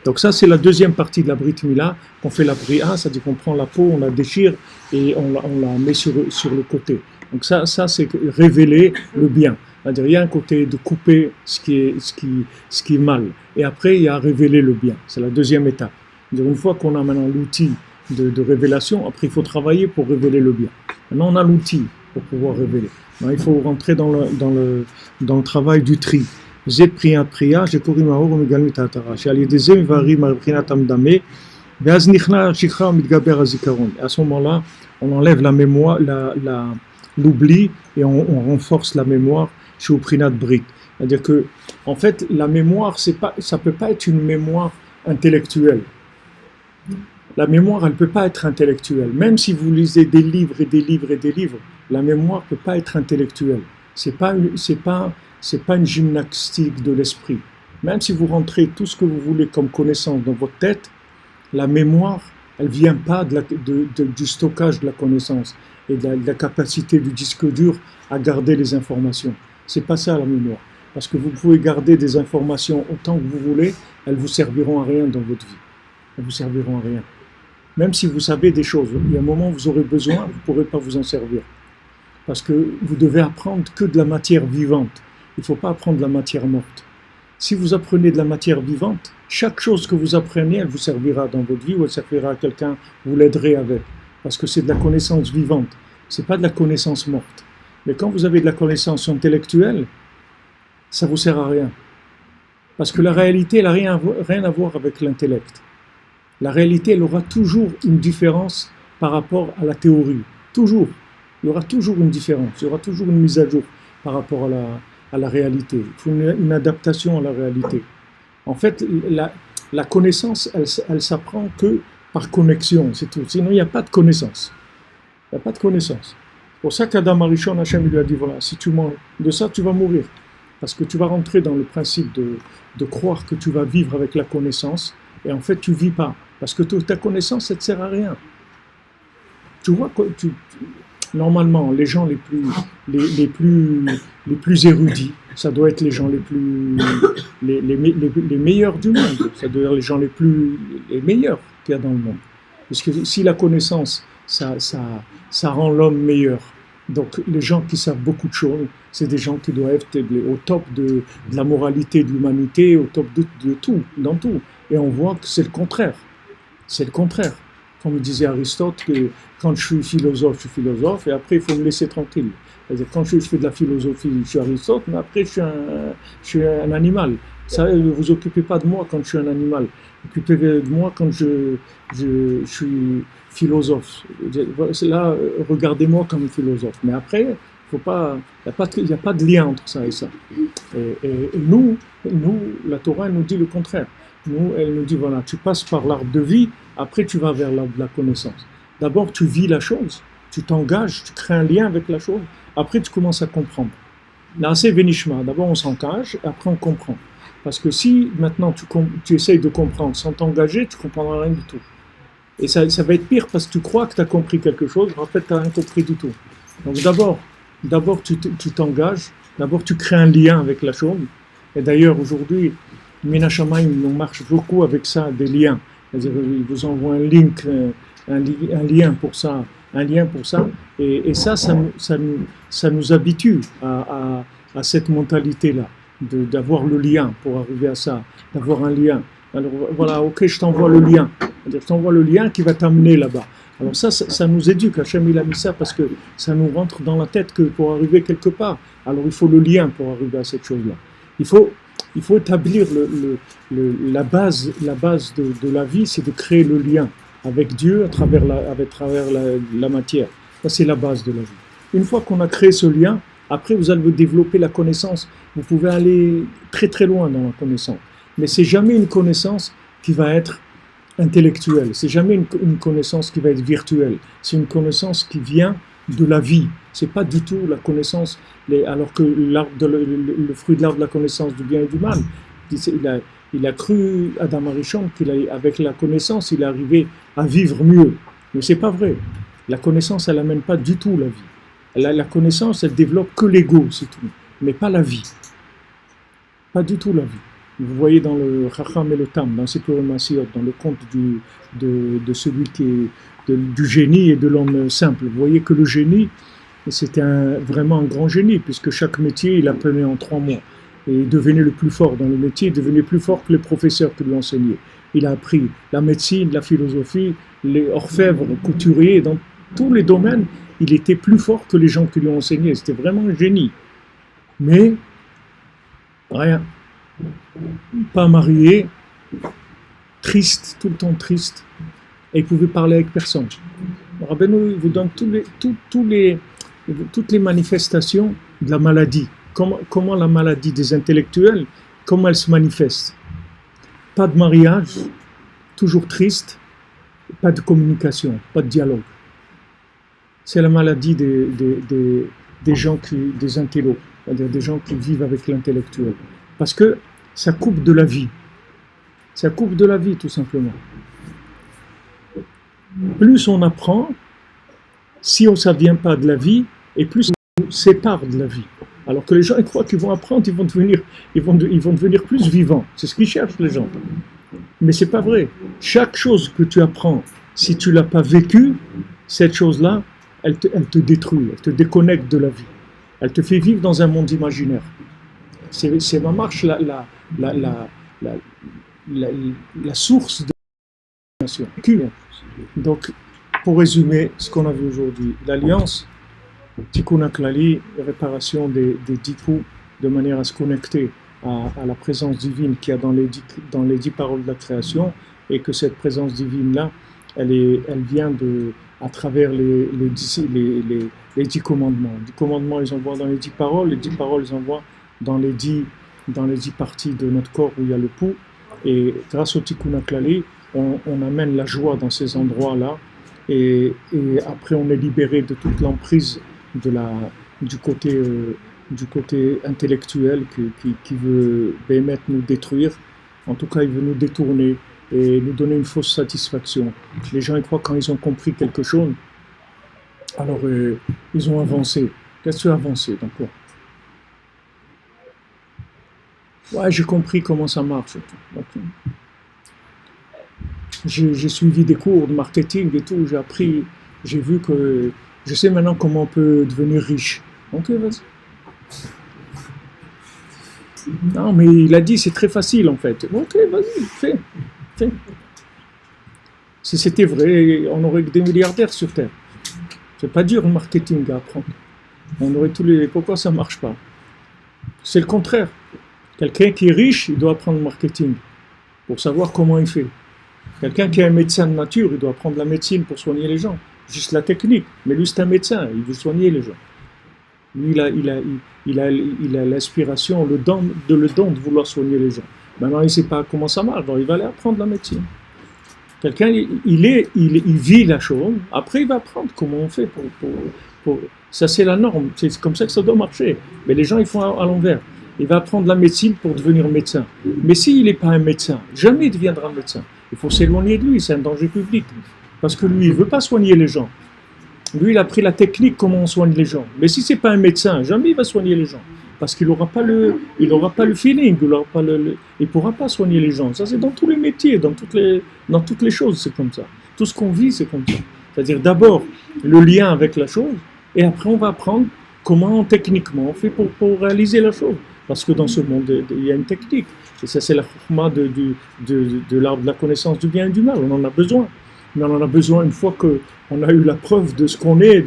Speaker 3: Donc ça, c'est la deuxième partie de la Brit Mila, qu'on fait la Bria, c'est-à-dire qu'on prend la peau, on la déchire et on la met sur le côté. Donc ça c'est révéler le bien. C'est-à-dire, il y a un côté de couper ce qui est mal. Et après, il y a révéler le bien. C'est la deuxième étape. C'est-à-dire, une fois qu'on a maintenant l'outil de révélation, après, il faut travailler pour révéler le bien. Maintenant, on a l'outil pour pouvoir révéler. Alors, il faut rentrer dans le travail du tri. J'ai pris un priya, j'ai couru ma horo megalmi tatara. J'ai allé des évaries marbrina tamdame. Vaz nichna chikha mitgaber azikaron. À ce moment-là, on enlève la mémoire, l'oubli et on renforce la mémoire chez Uprinat Brit. C'est-à-dire que, en fait, la mémoire, ça peut pas être une mémoire intellectuelle. La mémoire, elle peut pas être intellectuelle. Même si vous lisez des livres et des livres et des livres, la mémoire peut pas être intellectuelle. C'est pas une gymnastique de l'esprit. Même si vous rentrez tout ce que vous voulez comme connaissance dans votre tête, la mémoire, elle vient pas du stockage de la connaissance et de la capacité du disque dur à garder les informations. C'est pas ça la mémoire. Parce que vous pouvez garder des informations autant que vous voulez, elles vous serviront à rien dans votre vie. Elles vous serviront à rien. Même si vous savez des choses, il y a un moment où vous aurez besoin, vous ne pourrez pas vous en servir. Parce que vous devez apprendre que de la matière vivante. Il ne faut pas apprendre de la matière morte. Si vous apprenez de la matière vivante, chaque chose que vous apprenez, elle vous servira dans votre vie ou elle servira à quelqu'un, vous l'aiderez avec. Parce que c'est de la connaissance vivante, ce n'est pas de la connaissance morte. Mais quand vous avez de la connaissance intellectuelle, ça ne vous sert à rien. Parce que la réalité, elle n'a rien à voir avec l'intellect. La réalité, elle aura toujours une différence par rapport à la théorie. Toujours. Il y aura toujours une différence, il y aura toujours une mise à jour par rapport à la réalité. Il faut une adaptation à la réalité. En fait, la connaissance, elle s'apprend que par connexion, c'est tout. Sinon, il n'y a pas de connaissance. Il n'y a pas de connaissance. C'est pour ça qu'Adam Arishon, Hachem lui a dit, voilà, si tu manges de ça, tu vas mourir. Parce que tu vas rentrer dans le principe de croire que tu vas vivre avec la connaissance, et en fait, tu ne vis pas. Parce que ta connaissance, ça ne te sert à rien. Tu vois, normalement, les gens les plus érudits, ça doit être les gens les meilleurs du monde. Ça doit être les gens les meilleurs qu'il y a dans le monde. Parce que si la connaissance, ça rend l'homme meilleur. Donc, les gens qui savent beaucoup de choses, c'est des gens qui doivent être au top de la moralité de l'humanité, au top de tout, dans tout. Et on voit que c'est le contraire. C'est le contraire. Comme disait Aristote, que quand je suis philosophe, et après, il faut me laisser tranquille. C'est-à-dire, quand je fais de la philosophie, je suis Aristote, mais après, je suis un animal. Ça, ne vous occupez pas de moi quand je suis un animal. Occupez-vous de moi quand je suis philosophe. Là, regardez-moi comme philosophe. Mais après, il n'y a pas de lien entre ça et ça. Et nous, la Torah, elle nous dit le contraire. Nous, elle nous dit, voilà, tu passes par l'arbre de vie, après tu vas vers l'arbre de la connaissance. D'abord, tu vis la chose, tu t'engages, tu crées un lien avec la chose, après tu commences à comprendre. Là, c'est Vénishma. D'abord, on s'engage, après on comprend. Parce que si maintenant tu essayes de comprendre sans t'engager, tu ne comprendras rien du tout. Et ça va être pire parce que tu crois que tu as compris quelque chose, en fait, tu n'as rien compris du tout. Donc d'abord tu t'engages, d'abord tu crées un lien avec la chose. Et d'ailleurs, aujourd'hui, Mina Shamayim, on marche beaucoup avec ça, des liens. C'est-à-dire, ils vous envoient un lien pour ça, et ça nous habitue à cette mentalité-là, d'avoir le lien pour arriver à ça, d'avoir un lien. Alors voilà, ok, je t'envoie le lien. C'est-à-dire, je t'envoie le lien qui va t'amener là-bas. Alors ça nous éduque, Hachem il a mis ça parce que ça nous rentre dans la tête que pour arriver quelque part, alors il faut le lien pour arriver à cette chose-là. Il faut établir la base de la vie, c'est de créer le lien avec Dieu à travers la matière. Ça, c'est la base de la vie. Une fois qu'on a créé ce lien, après vous allez développer la connaissance. Vous pouvez aller très très loin dans la connaissance. Mais c'est jamais une connaissance qui va être intellectuelle. C'est jamais une connaissance qui va être virtuelle. C'est une connaissance qui vient de la vie. C'est pas du tout la connaissance, alors que le fruit de l'arbre de la connaissance du bien et du mal, il a cru, Adam Arishon, qu'avec la connaissance, il est arrivé à vivre mieux. Mais c'est pas vrai. La connaissance, elle n'amène pas du tout la vie. La connaissance, elle développe que l'ego, c'est tout. Mais pas la vie. Pas du tout la vie. Vous voyez dans le Chacham et le Tam, dans Sipurim Masiyot, dans le conte de celui qui est du génie et de l'homme simple. Vous voyez que le génie, c'était vraiment un grand génie, puisque chaque métier, il apprenait en 3 mois. Et il devenait le plus fort dans le métier, il devenait plus fort que les professeurs qui lui enseignaient. Il a appris la médecine, la philosophie, les orfèvres, les couturiers, dans tous les domaines, il était plus fort que les gens qui lui ont enseigné. C'était vraiment un génie. Mais, rien. Pas marié, triste, tout le temps triste, et il pouvait parler avec personne. Rabbeinu vous donne toutes les manifestations de la maladie. Comment la maladie des intellectuels, comment elle se manifeste. Pas de mariage, toujours triste, pas de communication, pas de dialogue. C'est la maladie des gens des intellos, c'est-à-dire des gens qui vivent avec l'intellectuel. Parce que ça coupe de la vie. Ça coupe de la vie, tout simplement. Plus on apprend, si ça ne vient pas de la vie, et plus on nous sépare de la vie. Alors que les gens ils croient qu'ils vont apprendre, ils vont devenir plus vivants. C'est ce qu'ils cherchent les gens. Mais c'est pas vrai. Chaque chose que tu apprends, si tu l'as pas vécue, cette chose-là, elle te détruit, elle te déconnecte de la vie. Elle te fait vivre dans un monde imaginaire. C'est ma marche la source de l'imagination. Donc, pour résumer ce qu'on a vu aujourd'hui, l'alliance, Tikkun HaKlali, réparation des 10 coups, de manière à se connecter à la présence divine qu'il y a dans les 10 paroles de la création, et que cette présence divine-là, elle vient à travers les 10 commandements. Les commandements, ils envoient dans les 10 paroles, les 10 paroles, ils envoient dans les 10 parties de notre corps où il y a le pouls, et grâce au Tikkun HaKlali, on amène la joie dans ces endroits-là, et après on est libéré de toute l'emprise du côté intellectuel qui veut bémettre nous détruire. En tout cas, il veut nous détourner et nous donner une fausse satisfaction. Les gens ils croient quand ils ont compris quelque chose, alors ils ont avancé. Qu'est-ce que tu as avancé dans quoi? Ouais, j'ai compris comment ça marche. J'ai suivi des cours de marketing et tout, j'ai appris, j'ai vu que je sais maintenant comment on peut devenir riche. Ok, vas-y. Non, mais il a dit c'est très facile en fait. Ok, vas-y, fais. Si c'était vrai, on aurait que des milliardaires sur Terre. C'est pas dur le marketing à apprendre. On aurait tous les. Pourquoi ça marche pas? C'est le contraire. Quelqu'un qui est riche, il doit apprendre le marketing pour savoir comment il fait. Quelqu'un qui est un médecin de nature, il doit apprendre la médecine pour soigner les gens. Juste la technique. Mais lui, c'est un médecin, il veut soigner les gens. Lui, il a l'inspiration, le don de vouloir soigner les gens. Maintenant, il ne sait pas comment ça marche, donc il va aller apprendre la médecine. Quelqu'un, il vit la chose, après il va apprendre comment on fait pour... Ça, c'est la norme, c'est comme ça que ça doit marcher. Mais les gens, ils font à l'envers. Il va apprendre la médecine pour devenir médecin. Mais s'il n'est pas un médecin, jamais il deviendra médecin. Il faut s'éloigner de lui, c'est un danger public. Parce que lui, il ne veut pas soigner les gens. Lui, il a pris la technique, comment on soigne les gens. Mais si ce n'est pas un médecin, jamais il va soigner les gens. Parce qu'il n'aura pas le feeling, il ne pourra pas soigner les gens. Ça, c'est dans tous les métiers, dans toutes les choses, c'est comme ça. Tout ce qu'on vit, c'est comme ça. C'est-à-dire d'abord le lien avec la chose, et après on va apprendre comment techniquement on fait pour réaliser la chose. Parce que dans ce monde, il y a une technique. Et ça, c'est la format de l'arbre de la connaissance du bien et du mal. On en a besoin. Mais on en a besoin une fois qu'on a eu la preuve de ce qu'on est,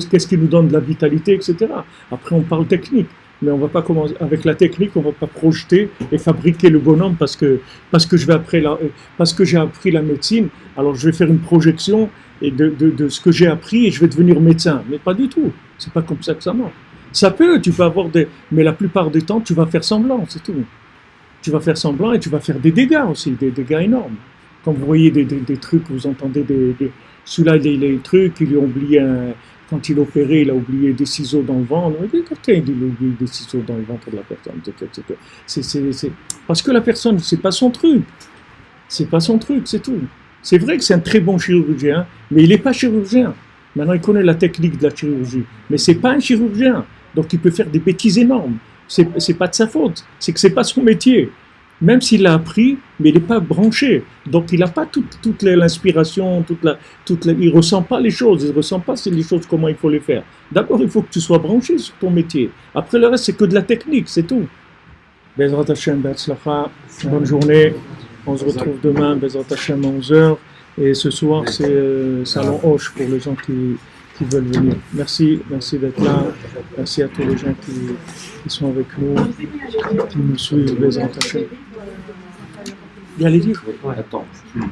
Speaker 3: qu'est-ce qui nous donne de la vitalité, etc. Après, on parle technique. Mais on va pas commencer avec la technique, on va pas projeter et fabriquer le bonhomme parce que j'ai appris la médecine. Alors je vais faire une projection de ce que j'ai appris et je vais devenir médecin. Mais pas du tout. C'est pas comme ça que ça marche. Tu peux avoir mais la plupart du temps, tu vas faire semblant, c'est tout. Tu vas faire semblant et tu vas faire des dégâts aussi, des dégâts énormes. Quand vous voyez des trucs, vous entendez celui-là, il a des trucs, il a oublié quand il opérait, il a oublié des ciseaux dans le ventre. Quelqu'un il a oublié des ciseaux dans le ventre de la personne. C'est parce que la personne, c'est pas son truc. C'est pas son truc, c'est tout. C'est vrai que c'est un très bon chirurgien, mais il n'est pas chirurgien. Maintenant, il connaît la technique de la chirurgie, mais c'est pas un chirurgien. Donc, il peut faire des bêtises énormes. C'est pas de sa faute. C'est que c'est pas son métier. Même s'il l'a appris, mais il n'est pas branché. Donc il n'a pas toute l'inspiration, il ne ressent pas les choses, il ne ressent pas les choses, comment il faut les faire. D'abord, il faut que tu sois branché sur ton métier. Après, le reste, c'est que de la technique, c'est tout. Bezrat Hashem, Be'atzlacha, bonne journée. On se retrouve demain, Bezrat Hashem, à 11h. Et ce soir, c'est Salon Hoche pour les gens qui veulent venir. Merci d'être là. Merci à tous les gens qui sont avec nous, qui nous suivent, Bezrat Hashem. Il y a les livres.
Speaker 4: Ouais, attends.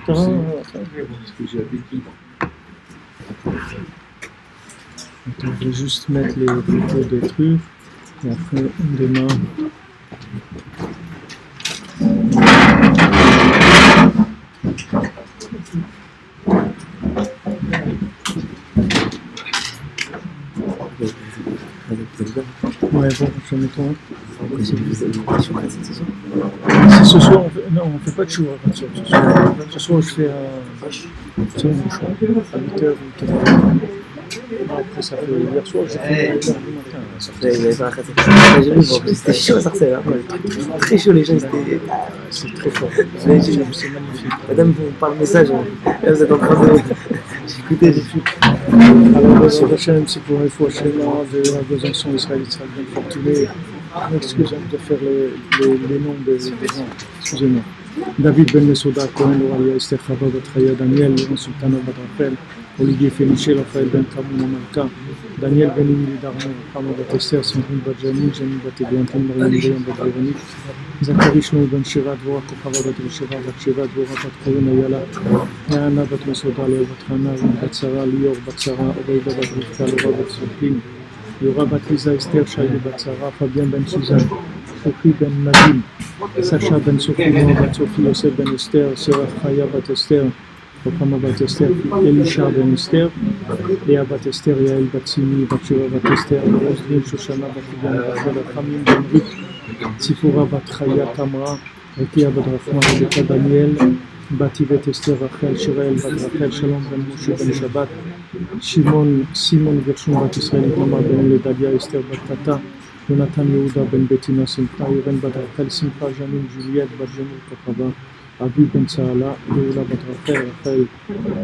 Speaker 3: Parce
Speaker 4: que j'ai l'habitude.
Speaker 3: Je vais juste mettre les photos des trucs et après on démarre. Ouais, bon, je mets toi. Si ce soir, on fait pas de choix ce soir. Ce soir, je fais un choix à 8h ou 4h. Après, ça fait hier soir, j'ai fait 1h du matin. Ça fait-
Speaker 5: Vous avez pas raconté. J'ai vu, c'était chaud à Sarcelles. Hein. Très chaud, les gens, c'était.
Speaker 3: C'est très fort.
Speaker 5: C'est magnifique. Madame, vous parle message. Là, vous êtes en train de. J'écoutais, j'ai vu.
Speaker 3: Alors, le Hachem, c'est pour une fois chez moi, de la Besançon israélite, ça bien fortuné. Excusez-moi de faire les noms des gens. Excusez-moi. David Ben Mesoda, Cohen, Loralia, Esther Chava, Batraya, Daniel, Laurent Sultana, Badrafel, Olivier Fémichel, Raphaël Ben Kamouna Malka, Daniel Ben Emily Darmon, Rama Batester, Sandrine Badjani, Janine Batébiantin, Marianne Brian Badvéronique, Zachary Shlomo Ben Shira, Dvora Kochava Batrisheva, Batsheva, Dvora Bat Cohen Ayala, Yana Bat Mesoda, Léo Batrana, Rin Batsara, Lior Batsara, Oreida Bat Rivka, Laura Bat Sophine, Yora Bat Lisa, Esther, Shaili Batsara, Fabien Ben Suzanne, Sophie Ben Nadim, Sacha Ben Sophie, Noah Bat Sophie, Yosef Ben Esther, Sarah Chaya Bat Esther, Rokama Bat Esther, Elisha Ben Esther, Léa Bat Esther, Yael Bat Simi, Batsheva Bat Esther, Roselyne Shoshana Bat Liban, Rachel Khamim Ben Ruth, Tzipora Bat Chaya Kamra, Rekia Bat Rachman, Rebecca Daniel, Bat Yvette Esther, Rachel Shirael Bat Rachel, Shalom Ben Moshe Ben Shabbat, Simon Gershon Bat Israël, Itamar Ben Ledalia, Esther Bat Tata, Jonathan Yehuda Ben Bettina Simcha, Irène Bat Rachel, Simcha Janine, Juliette Bat Jamil Kochava, Abi Ben Saala, Yehuda Bat Rachel,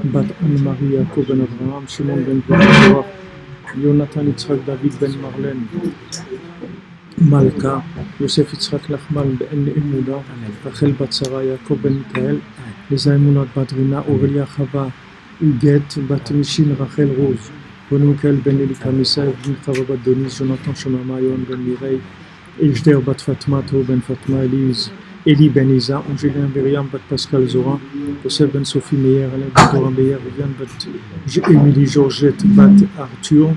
Speaker 3: Bat Anne-Marie Yaakov Ben Abraham, Shimon Ben Betzora, Jonathan Yitzhak David Ben Marlène, Malka, Yosef Yitzhak Lachmal Ben Emuda, Rachel Bat Sarah, Yaakov Ben Mikael, les Aïmounat Badrina, Aurélia Chava, Huguette, Bat Mishin, Rachel Rose, René Mikael Ben Elika Misa, Evelyne Chava Bat Denis, Jonathan Shemama, Yohan Ben Mireille, Ejder Bat Fatma, Tho Ben Fatma, Elise, Eli Ben Isa, Angélien Myriam Bat Pascal Zora, Joseph Ben Sophie Meyer, Alain Ben Dora Meyer, Viviane Bat Émilie Georgette Bat Arthur,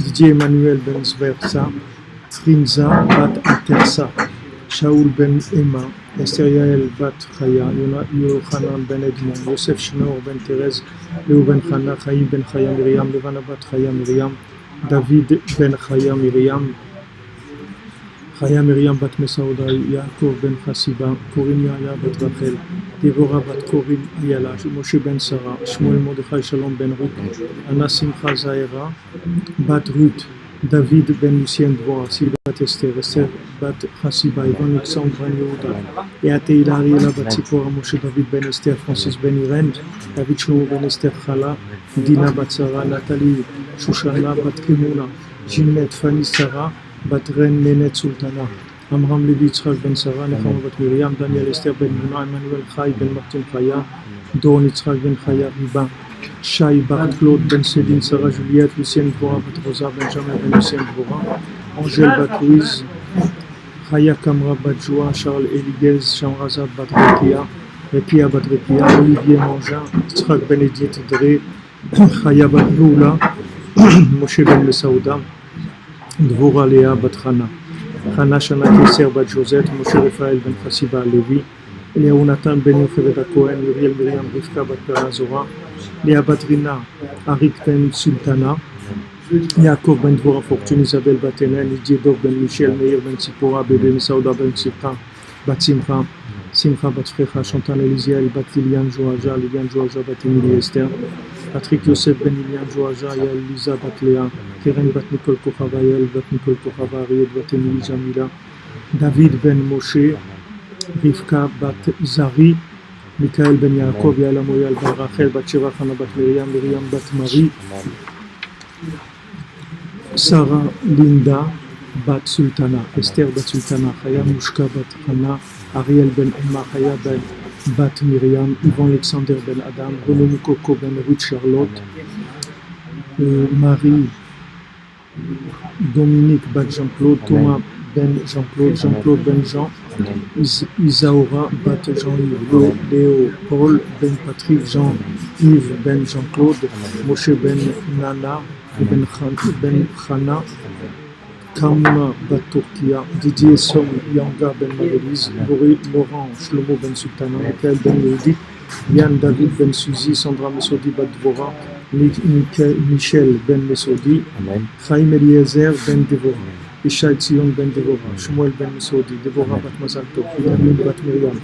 Speaker 3: Didier Emmanuel Ben Zversa, Frinza Bat Atersa, Shaoul Ben Emma, Esther Yael Bat Chaya, Yohanan Ben Edmond, Yosef Shnor Ben Thérèse, Léo Ben Chana, Chaim Ben Chaya Myriam, Levana Bat Chaya Myriam, David Ben Chaya Myriam, Chaya Myriam Bat Mesaouda, Yaakov Ben Chassiba, Corinne Yaya Bat Rachel, Devorah Bat Corinne Ayala, Moshe Ben Sarah, Shmuel Mordechai Shalom Ben Ruth, Anna Simcha Zahera, Bat Ruth, David Ben Lucien Dvora, Sylvain Bat Esther, Esther Bat Chassiba, Yvonne Alexandre Ben Yehuda, Eate Hilariela Bat Tzipora, Moshe David Ben Esther, Francis Ben Irène, David Shlomo Ben Esther Chala, Dina Bat Sarah, Nathalie Shoshana Bat Kemuna, Ginette Fanny Sarah, Bat Ren Nenet Sultana, Amram Levi Yitzhak Ben Sarah, Nechama Bat Miriam, Daniel Esther Ben Muna, Emmanuel Chai Ben Martin Chaya, Doron Yitzhak Ben Chaya Riba, Shai Bar Claude Ben Céline, Sarah Juliette, Lucienne Dvora Bat Rosa, Benjamin Ben Lucienne Dvora, Angèle Bat Louise, Chaya Kamra Bat Joa, Charles Eligez, Shamrazad Bat Rekia, Rekia Bat Rekia, Olivier Mangin, Yitzhak Ben Edith Dre, Chaya Bat Noula, Moshe Ben Mesaouda, Dvora Léa Bat Chana, Chana Shana Kesser Bat Josette, Moshe Raphaël Ben Chassiba Levi, Eliaou Nathan Ben Yocheved Cohen, Muriel Myriam Rivka Bat Perazora, Léa Bat Rina, Arik Ben Sultana, Yaakov Ben Dvora Fortune, Isabelle Bat Hélène, Didier Dov Ben Michel, Meir Ben Tzipora, Bébé Mesaouda Ben Simcha, Bat Simcha, Simcha Bat Frecha, Chantal Elisiel, Bat Liliane Joaja, Bat Emilie Esther, Patrick Yosef Ben Liliane Joaja, Yael Lisa Bat Léa, Keren Bat Nicole Kochava, Yael Bat Nicole Kochava, Ariel Bat Emilie Jamila, David Ben Moshe, Rivka Bat Zari, Michael Ben Yaakov, Yael Amoyal Ben Rachel, Bat Sheva Chana Bat Miriam, Miriam Bat Marie, Sarah Linda Bat Sultana, Esther Bat Sultana, Chaya Mushka Bat Chana, Ariel Ben Emma, Chaya Bat Miriam, Yvon Alexander Ben Adam, René Mukoko Ben Ruth Charlotte, Marie Dominique Bat Jean-Claude, Thomas Ben Jean-Claude, Jean-Claude Ben Jean, Isaura Bat Jean-Yves, Léo Paul Ben Patrick, Jean-Yves Ben Jean-Claude, Moshe Ben Nana, Ben Chana, Kamuna Bat Turkia, Didier Som Yanga Ben Marie-Lise, Laurent Shlomo Ben Sultana, Michael Ben Yehudi, Yann David Ben Suzy, Sandra Mesodi Bat Dvora, Michel Ben Mesodi, Chaim Eliezer Ben Devora, Ishai Tzion Ben Devora, Shmuel Ben Mesodi, Devora Bat Mazal Tov, Benjamin Bat Miriam,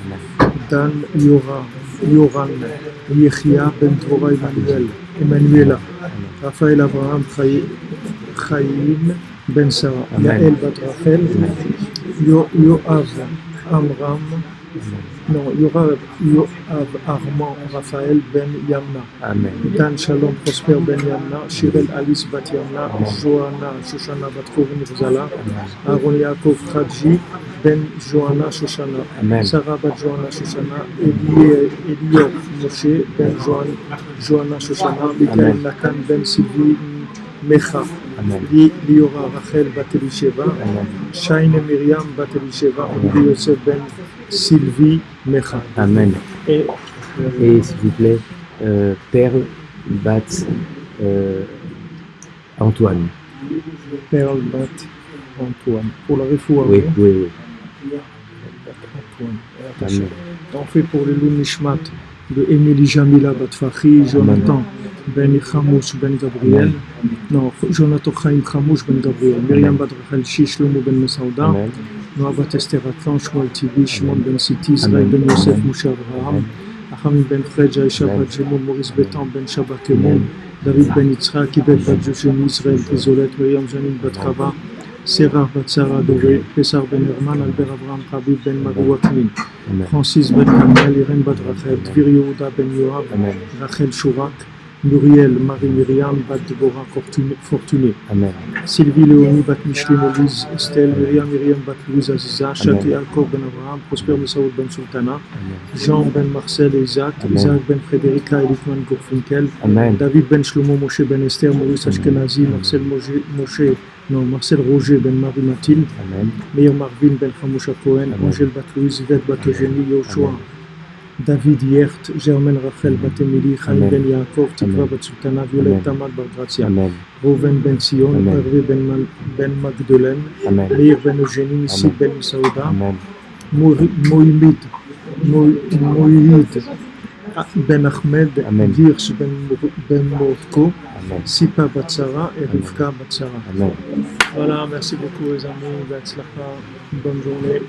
Speaker 3: Dan Yoran, Yechia Ben Dvora Emmanuela, Raphaël Abraham Chaim Ben Sarah,
Speaker 1: Amen.
Speaker 3: Yael Bat Rachel, Yoav Amram, non, Yoav Armand Raphaël Ben Yamna,
Speaker 1: Amen.
Speaker 3: Dan Shalom Prosper Ben Yamna, Shirel Alice Bat Yamna, Johanna Shoshana Bat Rovin Rosala, Aaron Yaakov Khadji Ben Johanna Shoshana,
Speaker 1: Amen.
Speaker 3: Sarah Bat Johanna Shoshana, Elior Moshe Ben Johanna Shoshana, Michael
Speaker 1: Amen.
Speaker 3: Nathan Ben Sylvie Mecha,
Speaker 1: Amen.
Speaker 3: Liora Rachel Bat Elisheva,
Speaker 1: Amen.
Speaker 3: Shaine Myriam Bat Elisheva, Olivier Yosef Ben Sylvie Mecha.
Speaker 1: Amen.
Speaker 3: Et
Speaker 1: Et s'il vous plaît, Perle Bat Antoine.
Speaker 3: Perle Bat Antoine. Pour la refoua,
Speaker 1: Oui, oui, oui.
Speaker 3: Antoine.
Speaker 1: Amen.
Speaker 3: On fait pour le Lou Nishmat de Émilie Jamila Bat Fachi, Jonathan Ben Chamouch Ben Gabriel, non, Jonathan Chaim Chamouch Ben Gabriel, Myriam Bat Rachel Shish Lomo Ben Mesauda,
Speaker 1: Amen.
Speaker 3: Noah Bat Esther Atlan, Shmuel Tibi, Shimon Ben Siti, Israël
Speaker 1: Amen.
Speaker 3: Ben Yosef,
Speaker 1: Amen.
Speaker 3: Moshe Abraham,
Speaker 1: Amen.
Speaker 3: Achami Ben Fredja, Isha
Speaker 1: Amen.
Speaker 3: Bat Jemon, Maurice Betan Ben Shabbat Emon,
Speaker 1: Amen.
Speaker 3: David Ben Yitzhak, Ibet Bat Joshemi, Israël Trizolet, Myriam Janine Bat Chava, Serrar Bat Sarah Doré, Pessar Ben Herman, Albert Abraham Habib Ben Magouatmin,
Speaker 1: Amen.
Speaker 3: Francis Ben Kamel, Irène Bat Rachel, Tvir Yehuda Ben Yoav,
Speaker 1: Amen.
Speaker 3: Rachel Chourak, Muriel Marie Myriam Bat Deborah Fortuné,
Speaker 1: Amen.
Speaker 3: Sylvie Léonie Bat Micheline Elise Estelle, Myriam Bat Louise Aziza, Chati Alcor Ben Abraham, Prosper Messaoud Ben Sultana,
Speaker 1: Amen.
Speaker 3: Jean Ben Marcel et Isaac,
Speaker 1: Amen.
Speaker 3: Isaac Ben Frédérica, Elifman Gorfinkel,
Speaker 1: Amen.
Speaker 3: David Ben Shlomo Moshe Ben Esther, Maurice Ashkenazi, Marcel Roger Ben Marie Mathilde,
Speaker 1: Amen.
Speaker 3: Meir Marvin Ben Chamoucha Cohen,
Speaker 1: Amen.
Speaker 3: Angèle Bat Louise, Yvette Bat Eugénie, Yoshua,
Speaker 1: Amen.
Speaker 3: David Yert, Germaine Rachel Bat Emily, Chaim
Speaker 1: Amen.
Speaker 3: Ben Yaakov, Tikva
Speaker 1: Amen.
Speaker 3: Bat Sultana, Violette
Speaker 1: Amen.
Speaker 3: Tamar Bar Gracia,
Speaker 1: Amen.
Speaker 3: Rouven Ben Sion,
Speaker 1: Amen.
Speaker 3: Hervé Ben Magdeleine,
Speaker 1: Amen.
Speaker 3: Meir Ben Eugénie, Sid
Speaker 1: Amen.
Speaker 3: Ben Saouda,
Speaker 1: Amen.
Speaker 3: Moïmid Ben Ahmed,
Speaker 1: Amen.
Speaker 3: Dirch Ben Mordko,
Speaker 1: Amen.
Speaker 3: Sipa Bat Sarah et Rivka Bat Sarah.
Speaker 1: Amen.
Speaker 3: Voilà, merci beaucoup les amis, Batzlacha, bonne journée.